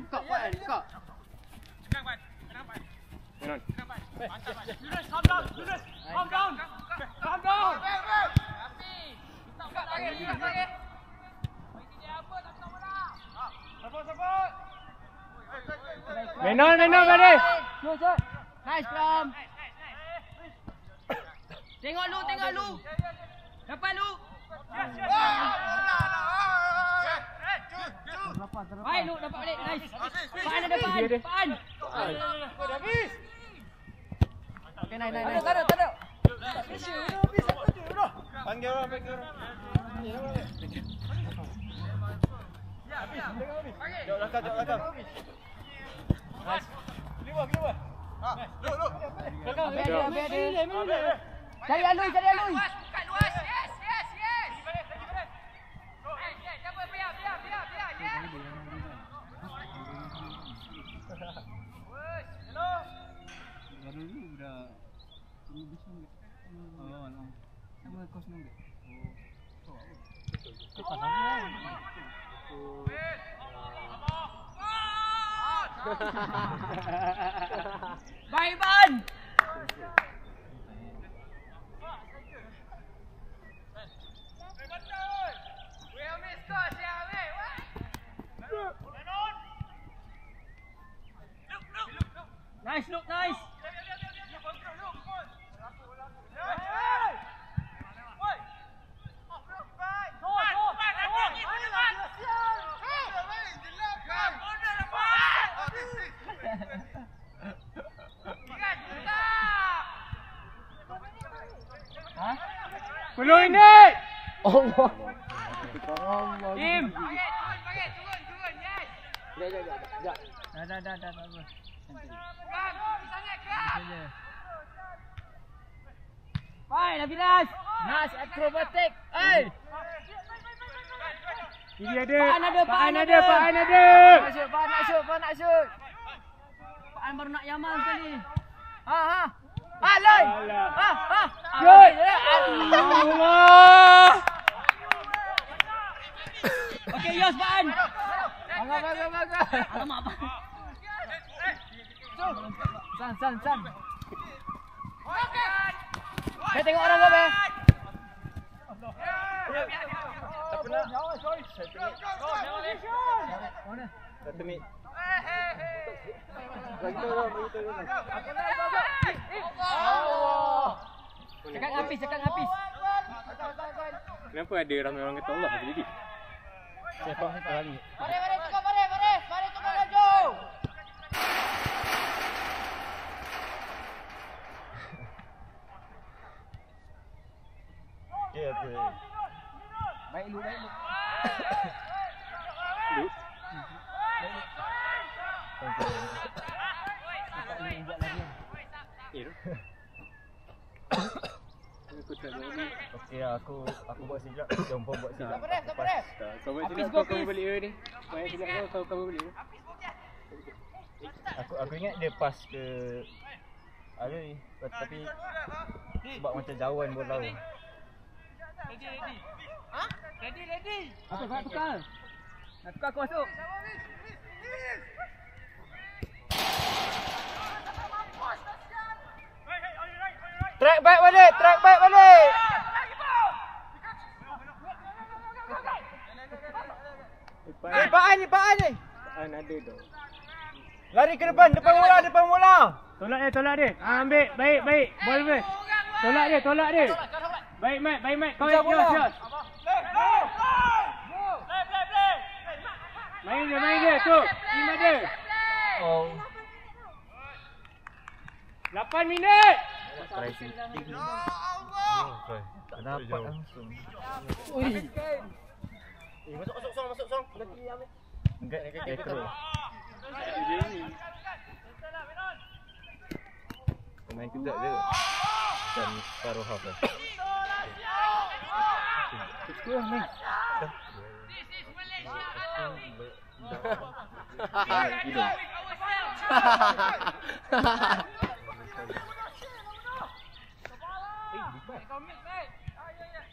Kau. Calm down. Menon balik. Shoot. Nice from. Tengok lu. Dapat lu. Baik lu dapat balik. Nice. Faan ada Faan. Habis. Okay, nice. Taruh. Panggil orang. Jauh lakam. Nice. Keluar. Lu. Cari Alui. Buka luas. Yes. Siapa biar. Yes. Hello. Baru ni budak ini besar ke? Oh, alam. Sama kos nombor. Baik Ban. Nice, look nice. Belum ini. Allah. Tim. Pakai, turun, yes. Dah. Baik, Nabilas. Nice acrobatic. Ini ada. Faan ada. Nak shoot. Faan baru nak Yaman sekali. Alai. Shoot. Allah. Okey, Yos Faan. Bagus. Alamak apa? San. Saya tengok orang kau, Be. Tak pernah. Mana? 1 minit. Bagi tahu. Cakap ngapis. Kenapa ada ramai orang kata Allah jadi? Saya faham lagi. Mari, tukar laju. Okay. Baik lu. Okey, aku buat sekejap. Jom pun buat sekejap. Tak apa. Kau buat sini kau balik ni. Banyak silap kau balik. Aku ingat dia pas ke Ali tapi sebab macam jauhan bola tu. Ready. Apa nak tukar? Nak tukar aku masuk. Track back balik. Faan. Lari ke depan bola. Tolak dia. Ambil, baik. Ball first. Tolak dia. Baik, Mat. Kau Yos. Main dia tu. Terima dia. Oh. 8 minit. Try shooting. Tak dapat langsung. Masuk song. Enggak ekor. Pemain kejap dia. Dan paruh half dah.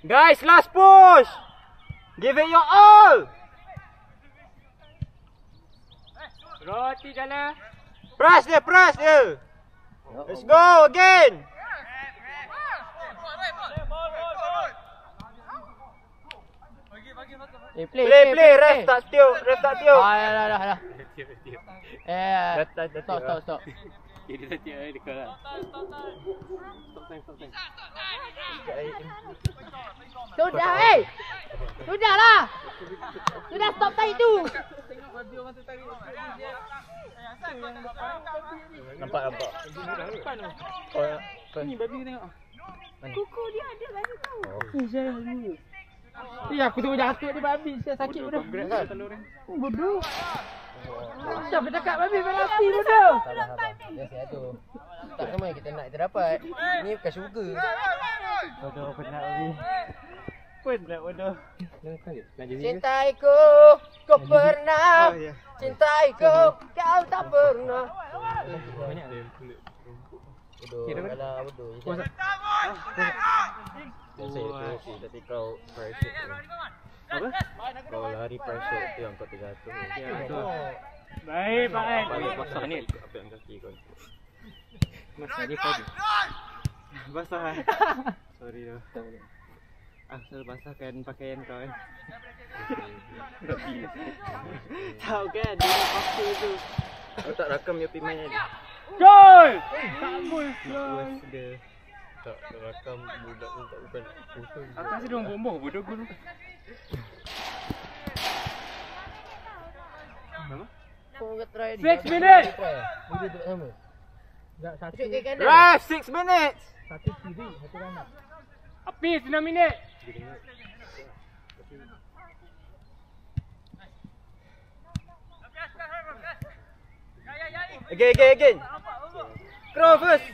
Guys, last push. Give it your all. Roti jalan. Press dia. Let's go again. Play. Ref tak tiup. Dah. Stop. Dia dah tiap dekat lah. Stop time. Sudahlah. Sudah stop tadi tu. Nampak. Ni babi tengok. Kuku dia ada kat situ. Aku tengok jatuh dia babi. Saya sakit bodoh. Bodoh. Siapa cakap babi berlatih bodoh? Biasa tu. Tak semua yang kita nak kita dapat. Ni bukan syurga. Bodoh penat babi. Penat bodoh. Cintaiku, kau pernah. Cintaiku, kau tak pernah. Bodoh, alah bodoh. Tapi kau pressure tu. Apa? Kau lari pressure tu yang kau terjatuh. Ya, betul. Baik, Pak Ed. Balik basah ni. Apa yang kaki kau? Masa dia kau. Basah. Sorry tu. Asal basahkan pakaian kau kan. Tahu kan dia apa tu. Kau tak rakam dia pergi main tadi. Gol! Tak gol. Dia tak rakam budak tu tak bukan foto. Aku rasa dia orang bombong bodoh gol. Kau nak try ni. 6 minit. Dia tu sama. Tak satu. Tunjuk ke kanan. Ref, 6 minutes. Satu kiri, satu kanan. Habis 6 minit. Again. Cross first.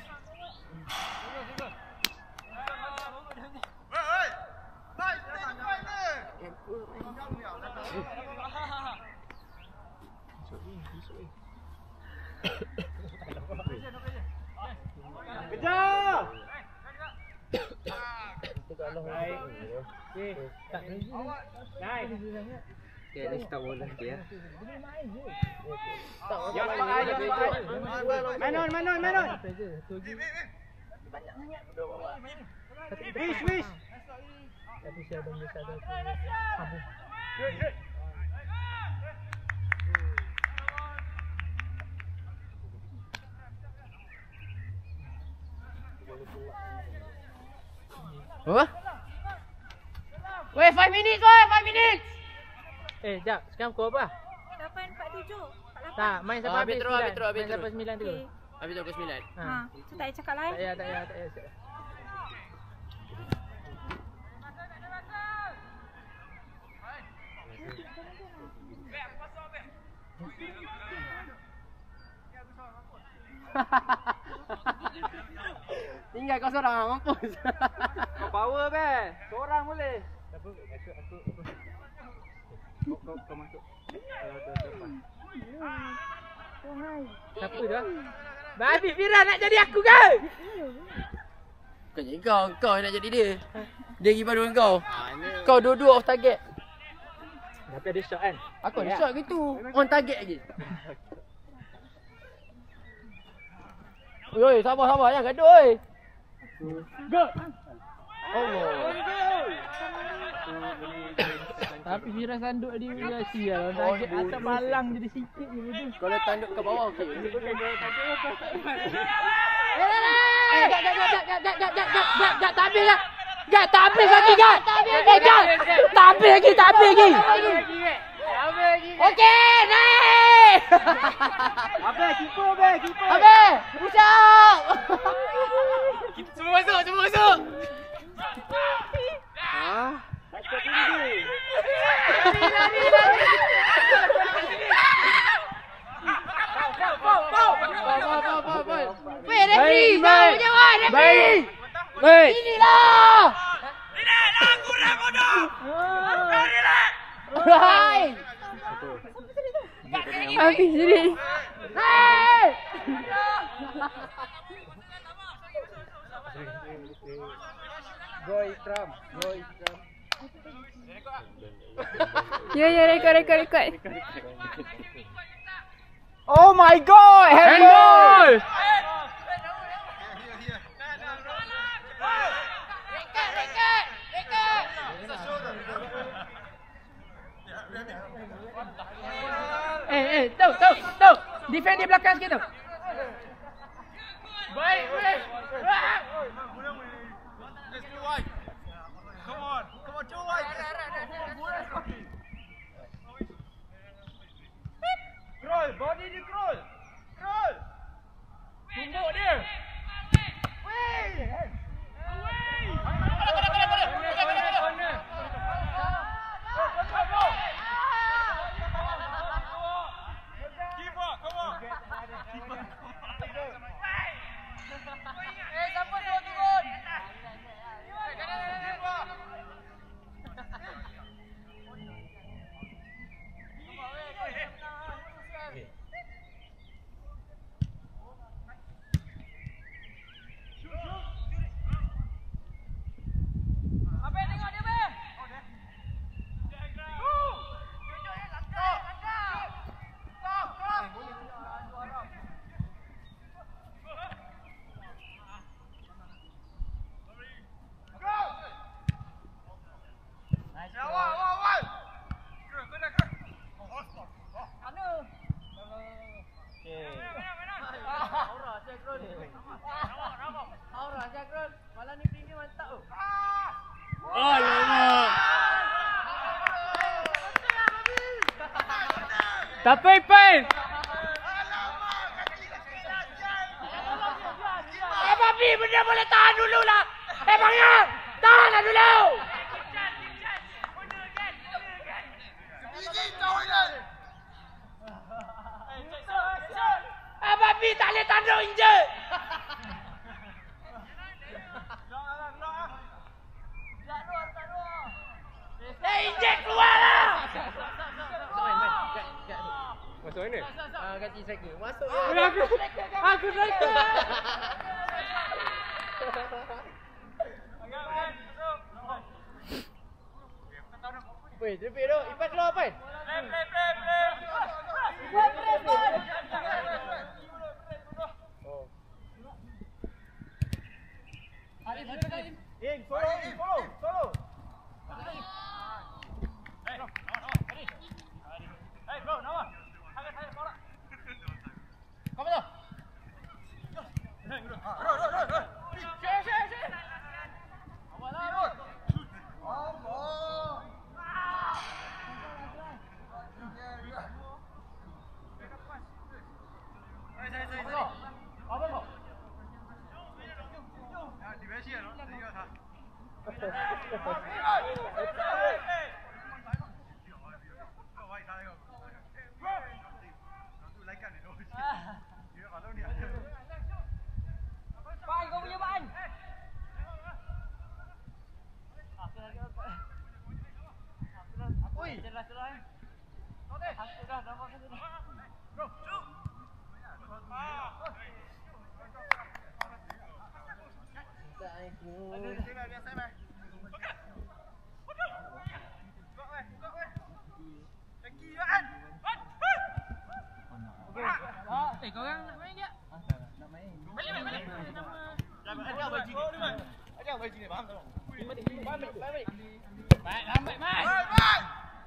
Kejar! Tak berhenti. Nice. Okay, ni start bola dia. Ya, Man on. Wish. Tapi saya ada mesti ada sambung. Apa? Weh, 5 minutes oi, 5 minutes. Jap, sekarang kau apa? 8:47. Tak, main sampai habis. Habis terus. Main sampai 9 tu. Habis pukul 9. Tu tak payah cakap lain. Tak payah. Tinggal kau seorang, mampus. Kau power kan? Seorang boleh. Kau masuk. Siapa dah? Babi Fira nak jadi aku ke? Bukan jadi kau nak jadi dia. Dia pergi padu dengan kau. Kau dua-dua off target. Tapi ada shot kan? Aku ada shot gitu. On target lagi. Oi, sabar jangan gaduh oi. Go. Allah. Tapi Firas tanduk dia dia sial. Target atas palang jadi sikit je betul. Kalau tanduk ke bawah okey. Gak tapi lah. Gak tapi lagi gak. Tapi lagi. Okey, naik. Apa kiper be, kiper. Abe, usap. Semua masuk. Cepat tinggi. Weh, referee, mau jawab referee. Baik. Inilah. Kurang bodoh. Hai. Habis sini. Hai. Go Ikram. Ya, rekod. Oh my god, handball. Tahu. Defend di belakang sikit tu. Baik. Come on, too wide. Scroll, body dia scroll. Tumbuk dia. Tapi pen. Papi, benda boleh tahan dulu lah. Bangnya, tahan dulu. Papi, tak boleh tanduk injek. Injek keluar lah. Masuk mana? Ganti striker. Masuk Aku striker. Weh, terpik tu. Ipan keluar apa? Follow. Korang nak main tak? Nak main. Balik. Ajak baju ni, faham tak? Baik, lambat, Mat.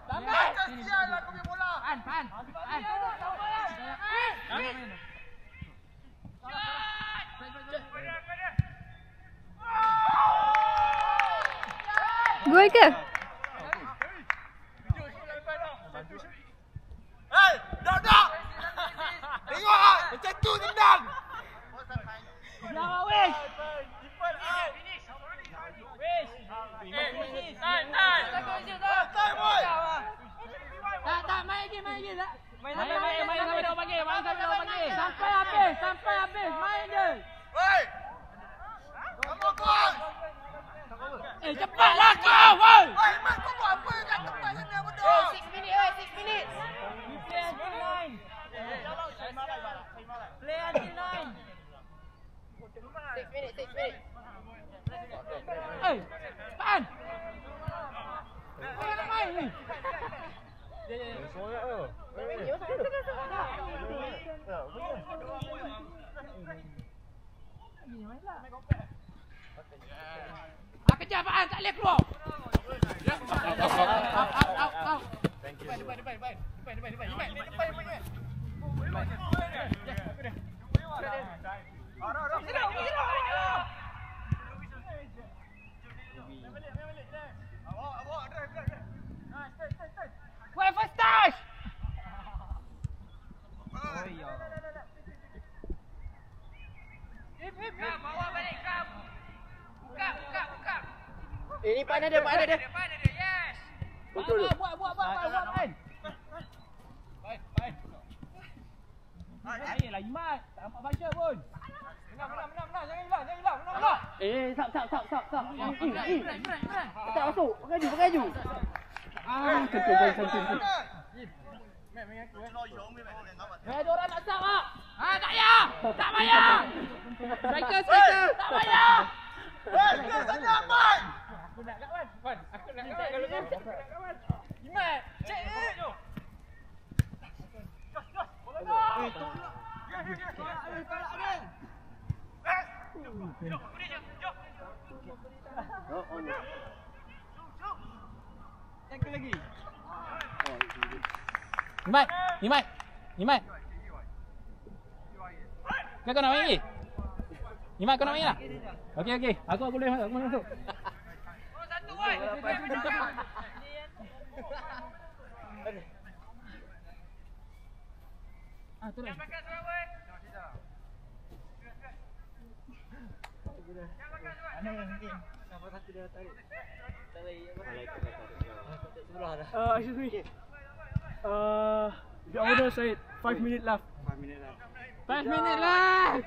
Kasihan lah kau punya bola. Gol ke? Hei, dak. Tengok ah, macam tu tendang. Jangan wish. Tak, main je tak. Main sampai dah pagi. Sampai habis, main je. Hei. Kamu gol. Cepatlah kau, woi. Hei, mat kau buat apa kat tempat sana bodoh? 6 minit. Play until 9. Play until 9. 6 minit. Eh, Pan. Kau nak main ni? Sorak tu. Kejar Pan, tak boleh keluar. Out. Thank you. Wait, first touch. Bawa balik kau. Buka. Ni Pan ada. Yes. Betul. Buat Pan. Ayolah Imat, tak nampak baca pun. Menang, jangan hilang. Stop. Tak masuk. Pengaju. Tentu. Ada orang nak sub ah. Tak payah. Tak payah. Striker. Tak payah. Hei, ke sana Mat. Aku nak kat Wan. Aku nak kat Wan kalau kau. Aku nak kat Wan. Imat, cek ni. Imat. Kau nak main lagi? Imat, kau nak main lah? Okey. Aku boleh masuk. Satu woi. Terus. Jangan makan suara woi. Mana yang penting? Siapa satu dia tarik. Excuse me. The owner said 5 minutes left. 5 minit lah.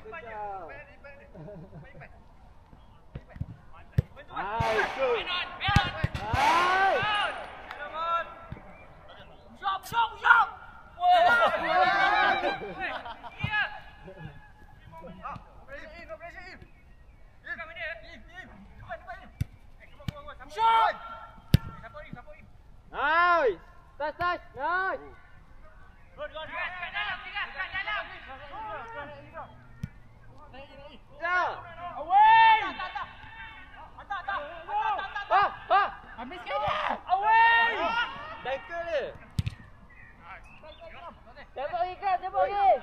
Shot. Nice. Touch. Nice. Kat dalam. Ya. Away. Tak. Habis kena. Away. Tackle dia. Tembak lagi. Delay.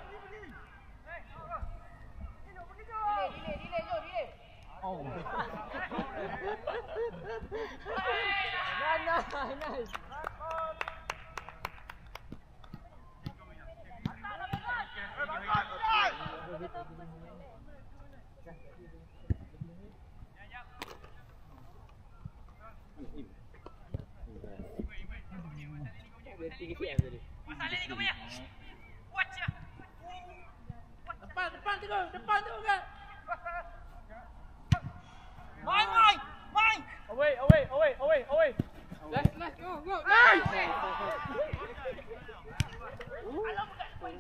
Oh. Nice. Masalah ni kau punya. Watch ya. Depan tu kan. Main. Away. Let's go. Nice.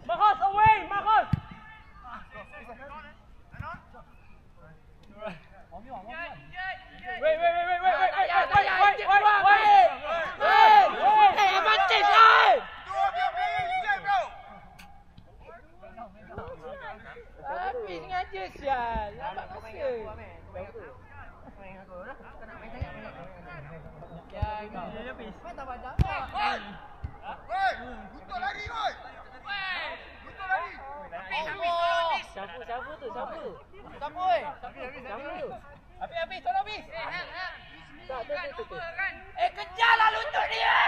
Marcos, away, Marcos. Wait. Advantage. Tapi sengaja sial. Nampak masa. Kejarlah lutut dia!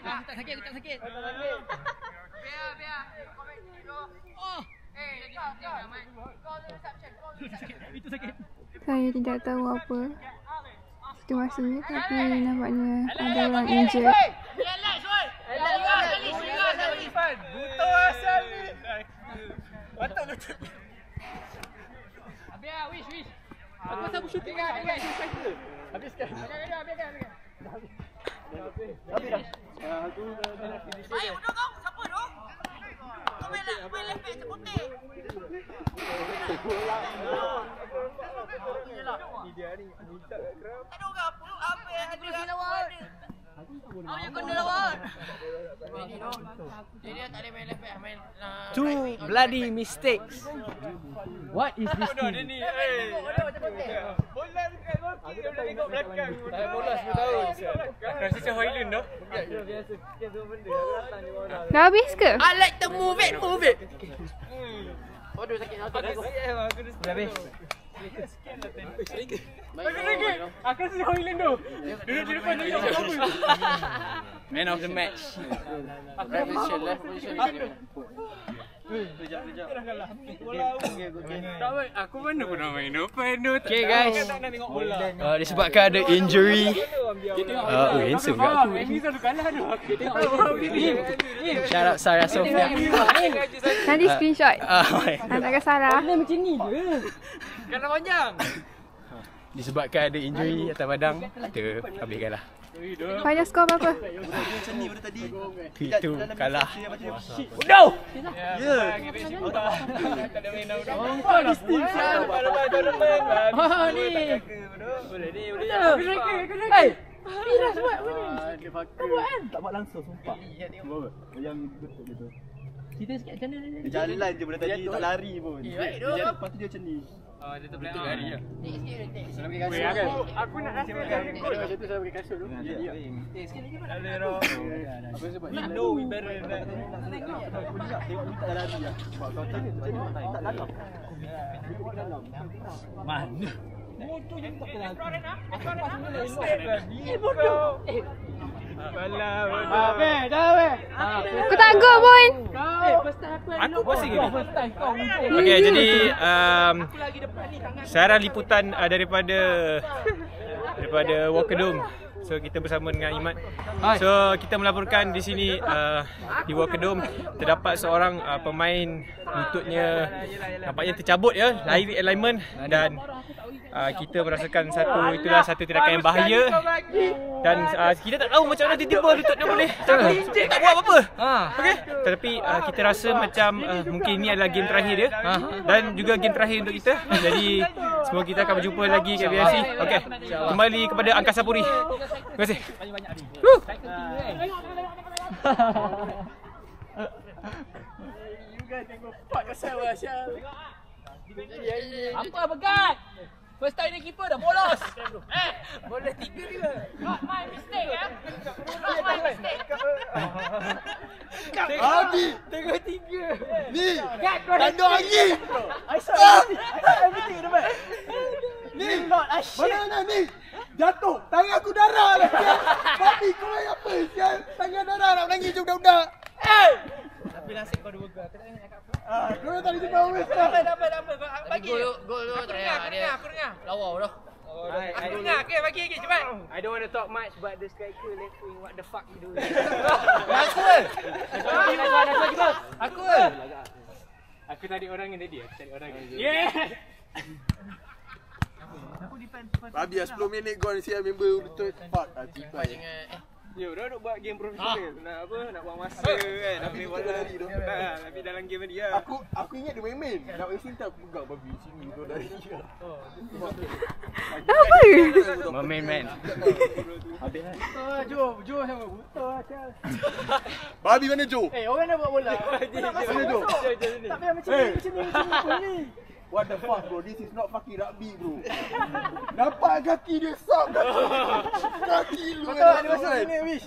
Tak sakit. Saya tidak tahu apa situasinya, tapi nampaknya ada orang injured. Buta asal ni. Patut lutut. Wish. Aku pasal aku shooting kan. Habiskan. Biarkan. Habis dah. Aku dah nak finish. Ayo, dong kau. Siapa dong? Kau main lepek seputih. Ni dia ni minta kat keram. Tak ada orang apa yang ada lawan. Awak yang kena lawan. Dia tak boleh main lepek, main Two bloody mistakes. What is this Ada ni. Bola dekat kaki dia boleh tengok belakang. Tak bola 10 tahun. Rasa macam Hoylund tu. Biasa sikit tu benda. Datang ni orang. Dah habis ke? I like to move it. Dah habis. Aku rasa Hoylund tu. Duduk di depan dia apa? Man of the match. Left position. Kejap. Tak baik. Aku mana pernah main depan tu. Okay guys. Tak nak tengok bola. Disebabkan ada injury. Handsome kat aku. Ini selalu kalah tu. Shout out Sarah Sofia. Nanti screenshot. Hantarkan Sarah. Kalah panjang. Disebabkan ada injury atas padang, kita habiskanlah. Final skor berapa? Itu kalah. No! Ya. Tak ada main out. Kau di steam sial. Lepas tournament. Ni. Boleh ni. Hey. Tak buat langsung sumpah. Yang betul gitu. Cerita sikit macam mana ni? Dia jalan je benda tadi tak lari pun. Dia jalan lepas tu dia macam ni. Dia terbetul lari lah. Aku nak rasa dia kot. Macam tu saya pakai kasut tu. Ya. Ada roh. Apa sebab We know we better than that. Tengok ni tak lari lah. Sebab kau macam ni tak dalam. mana? Bodoh je tak lari. Bodoh. Alah. Aku tak go pun. Aku pusing ni. Okey, jadi siaran liputan daripada Walker Dome. So kita bersama dengan Imat. So kita melaporkan di sini di Walker Dome terdapat seorang pemain lututnya nampaknya tercabut ya, lain alignment, dan kita merasakan satu tindakan yang bahaya, dan kita tak tahu macam mana tiba-tiba lututnya boleh tak buat apa-apa. Okey, tetapi kita rasa macam mungkin ini adalah game terakhir dia dan juga game terakhir untuk kita. Jadi semoga kita akan berjumpa lagi kat BFC. Okey, kembali kepada Angkasa Puri. Terima kasih. Apa begat? First time ni keeper dah bolos. Bola 3 dia. Not my mistake, ya. Not my mistake. Tengok 3. Ni. Tanduk lagi. Everything dapat. Ni. Mana ni? Jatuh. Tangan aku darah lah. Tapi kau main apa? Sial. Tangan darah nak menangis je budak-budak. Tapi nasib kau 2 gol. Aku tak nak cakap apa. Kau tak boleh tahu wes. Dapat. Bagi. Gol terakhir dia. Aku dengar. Lawa dah. Aku dengar. Okay, bagi lagi cepat. I don't want to talk much, but the striker left wing, what the fuck he doing? Aku. Aku tadi orang yang tadi. Yeah. Habis 10 minit gol sial member betul. Fuck. Jangan Yo, dah nak buat game profesional. Nak apa? Nak buang masa kan. Nak main bola. Tapi dalam game dia. Aku ingat dia main-main. Nak main tak aku pegang babi sini tu dari. Apa? Main man. Habis kan. Jo sama buta Chal. Babi mana Jo? Orang nak buat bola. Mana Jo? Tak payah macam ni. What the fuck bro? This is not fucking rugby bro. Nampak kaki dia sok. Kaki lu kan. Ada masuk sini Wish.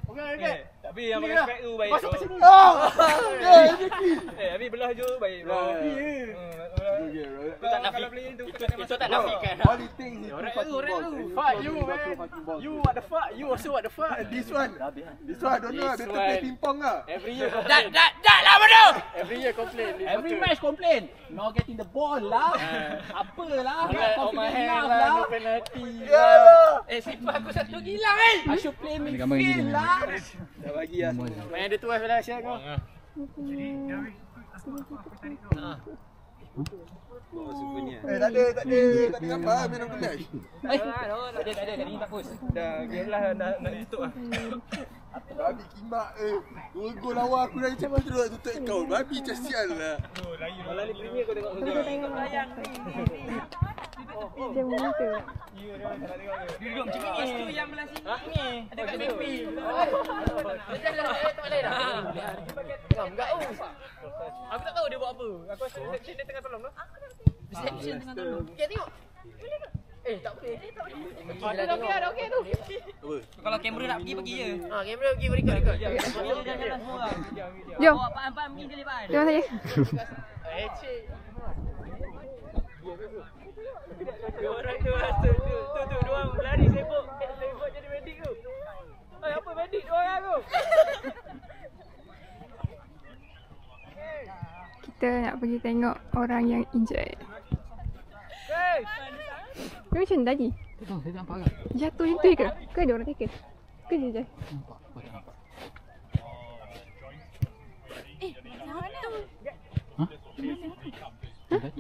Okey. Tapi yang pakai spek tu baik. Masuk sini. Exactly. Tapi belah je baik bro. Tak nafikan. Itu tak nafikan. All it takes is Fuck you man. You what the fuck? You also what the fuck? This one I don't know. Better play ping pong lah. Every year Dah lah bodoh. Every year complain. Every match complain. Not getting the ball lah. Apalah. On my hand lah. No penalty. Sifat aku satu gila kan. I should play midfield lah. Dah bagi lah. Main ada tu lah siap kau. Tak ada gambar main on the match. Tak ada. Tadi tak post. Dah game lah nak tutup lah. Babi kimak 2 gol lawan aku dah macam mana tu nak tutup account. Babi macam sial lah. Malah ni premier kau tengok muka. Dia muka. Duduk macam ni. Lepas tu yang belah sini ni. Ada kat tepi. Tak boleh dah. Enggak. Aku tak tahu dia buat apa. Aku rasa reception dia tengah tolong tu. Reception tengah tolong. Tengok. Tak boleh. Dah okey tu. Kalau kamera nak pergi je. Kamera pergi record. Jangan semua orang. Jom. Empat minit dia lepas. Terima kasih. Dua orang tu dua orang berlari sibuk jadi medik tu. Apa medik dua orang tu? Kita nak pergi tengok orang yang injured. Dia macam tadi. Saya tak nampak kan? Jatuh macam tu ke? Ke ada orang tackle? Ke dia je? Nampak. Aku tak nampak. Tadi.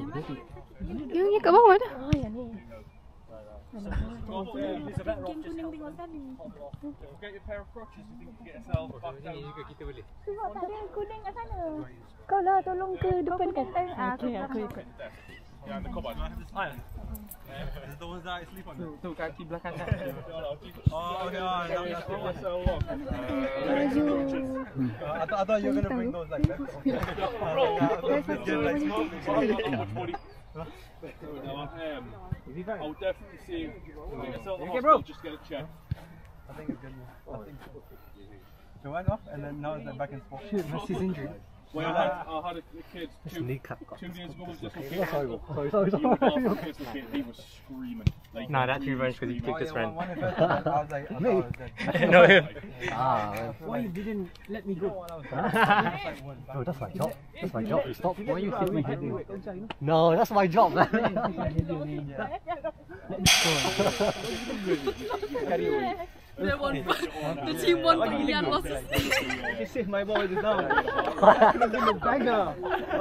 Dia yang kat bawah tu. Yang ni. Game kuning tengok tadi. Tengok tak ada kuning kat sana. Kau lah tolong ke depan kan. Okey, aku ikut. Tu kaki belah kanan. I thought you were gonna bring those like that. I'll definitely see. Okay, bro. Just get a check. I think it's good. Joanne off, and then now it's back in sport. Shit, Messi's injured. Well, I had a kid 2 years ago was dislocated. He was screaming. Like, Nah, that's revenge because he kicked his friend. I was like, No, him. why you didn't let me go? No, that's my job. That's my job. Stop. Why are you hitting me? No, that's my job, man. The team won but Ilian lost. You saved my boy just now.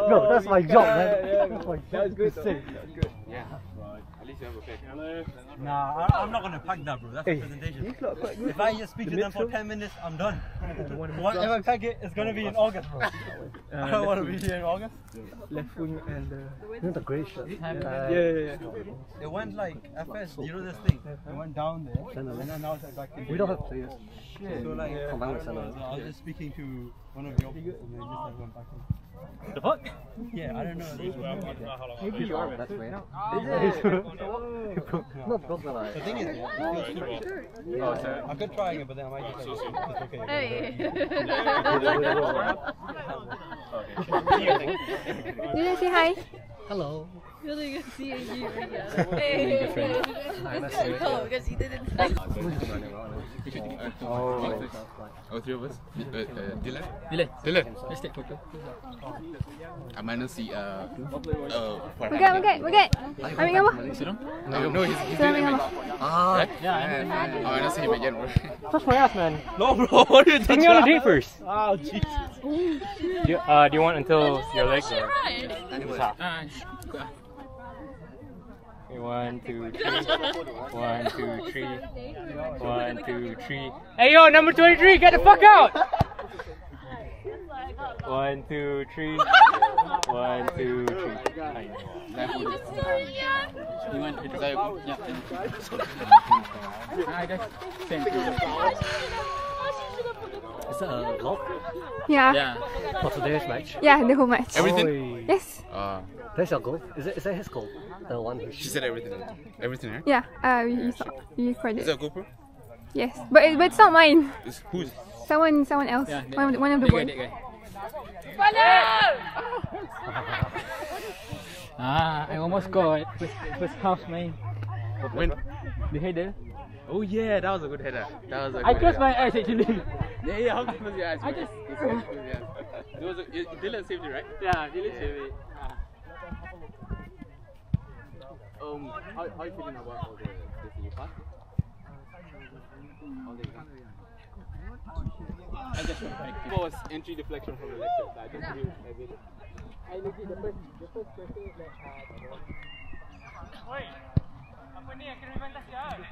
No, that's my job, man. That's my job. That was good. Yeah. At least you have a pick. Nah, I'm not gonna pack that, bro. That's a presentation. If I just speak to them for 10 minutes, I'm done. If I pack it, it's gonna be in August, bro. I don't want to be here in August. Left wing and You know the grey shirt? yeah. It went like FS, you know this thing? It went down there, and then now it's back in. We don't have players. So like, Combined with Salah. I was just speaking to one of your people, and they just like went back in. The fuck? Yeah, I don't know. Maybe you are. That's weird. Not broke like. The thing is, I could try it, but then I might just like, it's okay. Hey. Did you say hi? Hello. Really good seeing you. Hey. Hi, nice to meet you. Oh, because you didn't. Oh, 3 of us. Dylan. Let's take photo. I might not see Megat. Ambil gambar. No, he's Saya doing ambil it. gambar. I might not see him again, bro. That's my ass, man. No, bro. What are you taking me on a date first? Oh, Jesus. Do you want until your legs are? Okay, 1, 2, 3. 1, 2, 3. 1, 2, 3. Hey yo, number 23, get the fuck out! 1, 2, 3. 1, 2, 3. You want to try? Yeah. I just sent Is that a log Yeah. Yeah. for today's match? Yeah, the whole match. Everything? Yes. There's your goal. Is that his goal? The one who She said everything. Everything, right? Yeah. We saw. We recorded. Is that GoPro? Yes, but it's not mine. It's whose? Someone else. Yeah, One of the that boys. guy. I almost scored first half, man. When? The header. Oh yeah, that was a good header. That was a good I closed header. my eyes actually. Yeah, how close your eyes? I just- It was Dylan saved it, right? Yeah, Dylan saved it. How you feeling about all the places you passed? All the exams? I just went back. What was entry deflection from the lecture? I just knew I did it. I legit the first question is like Oi, apa ni? Akan memang dah siap.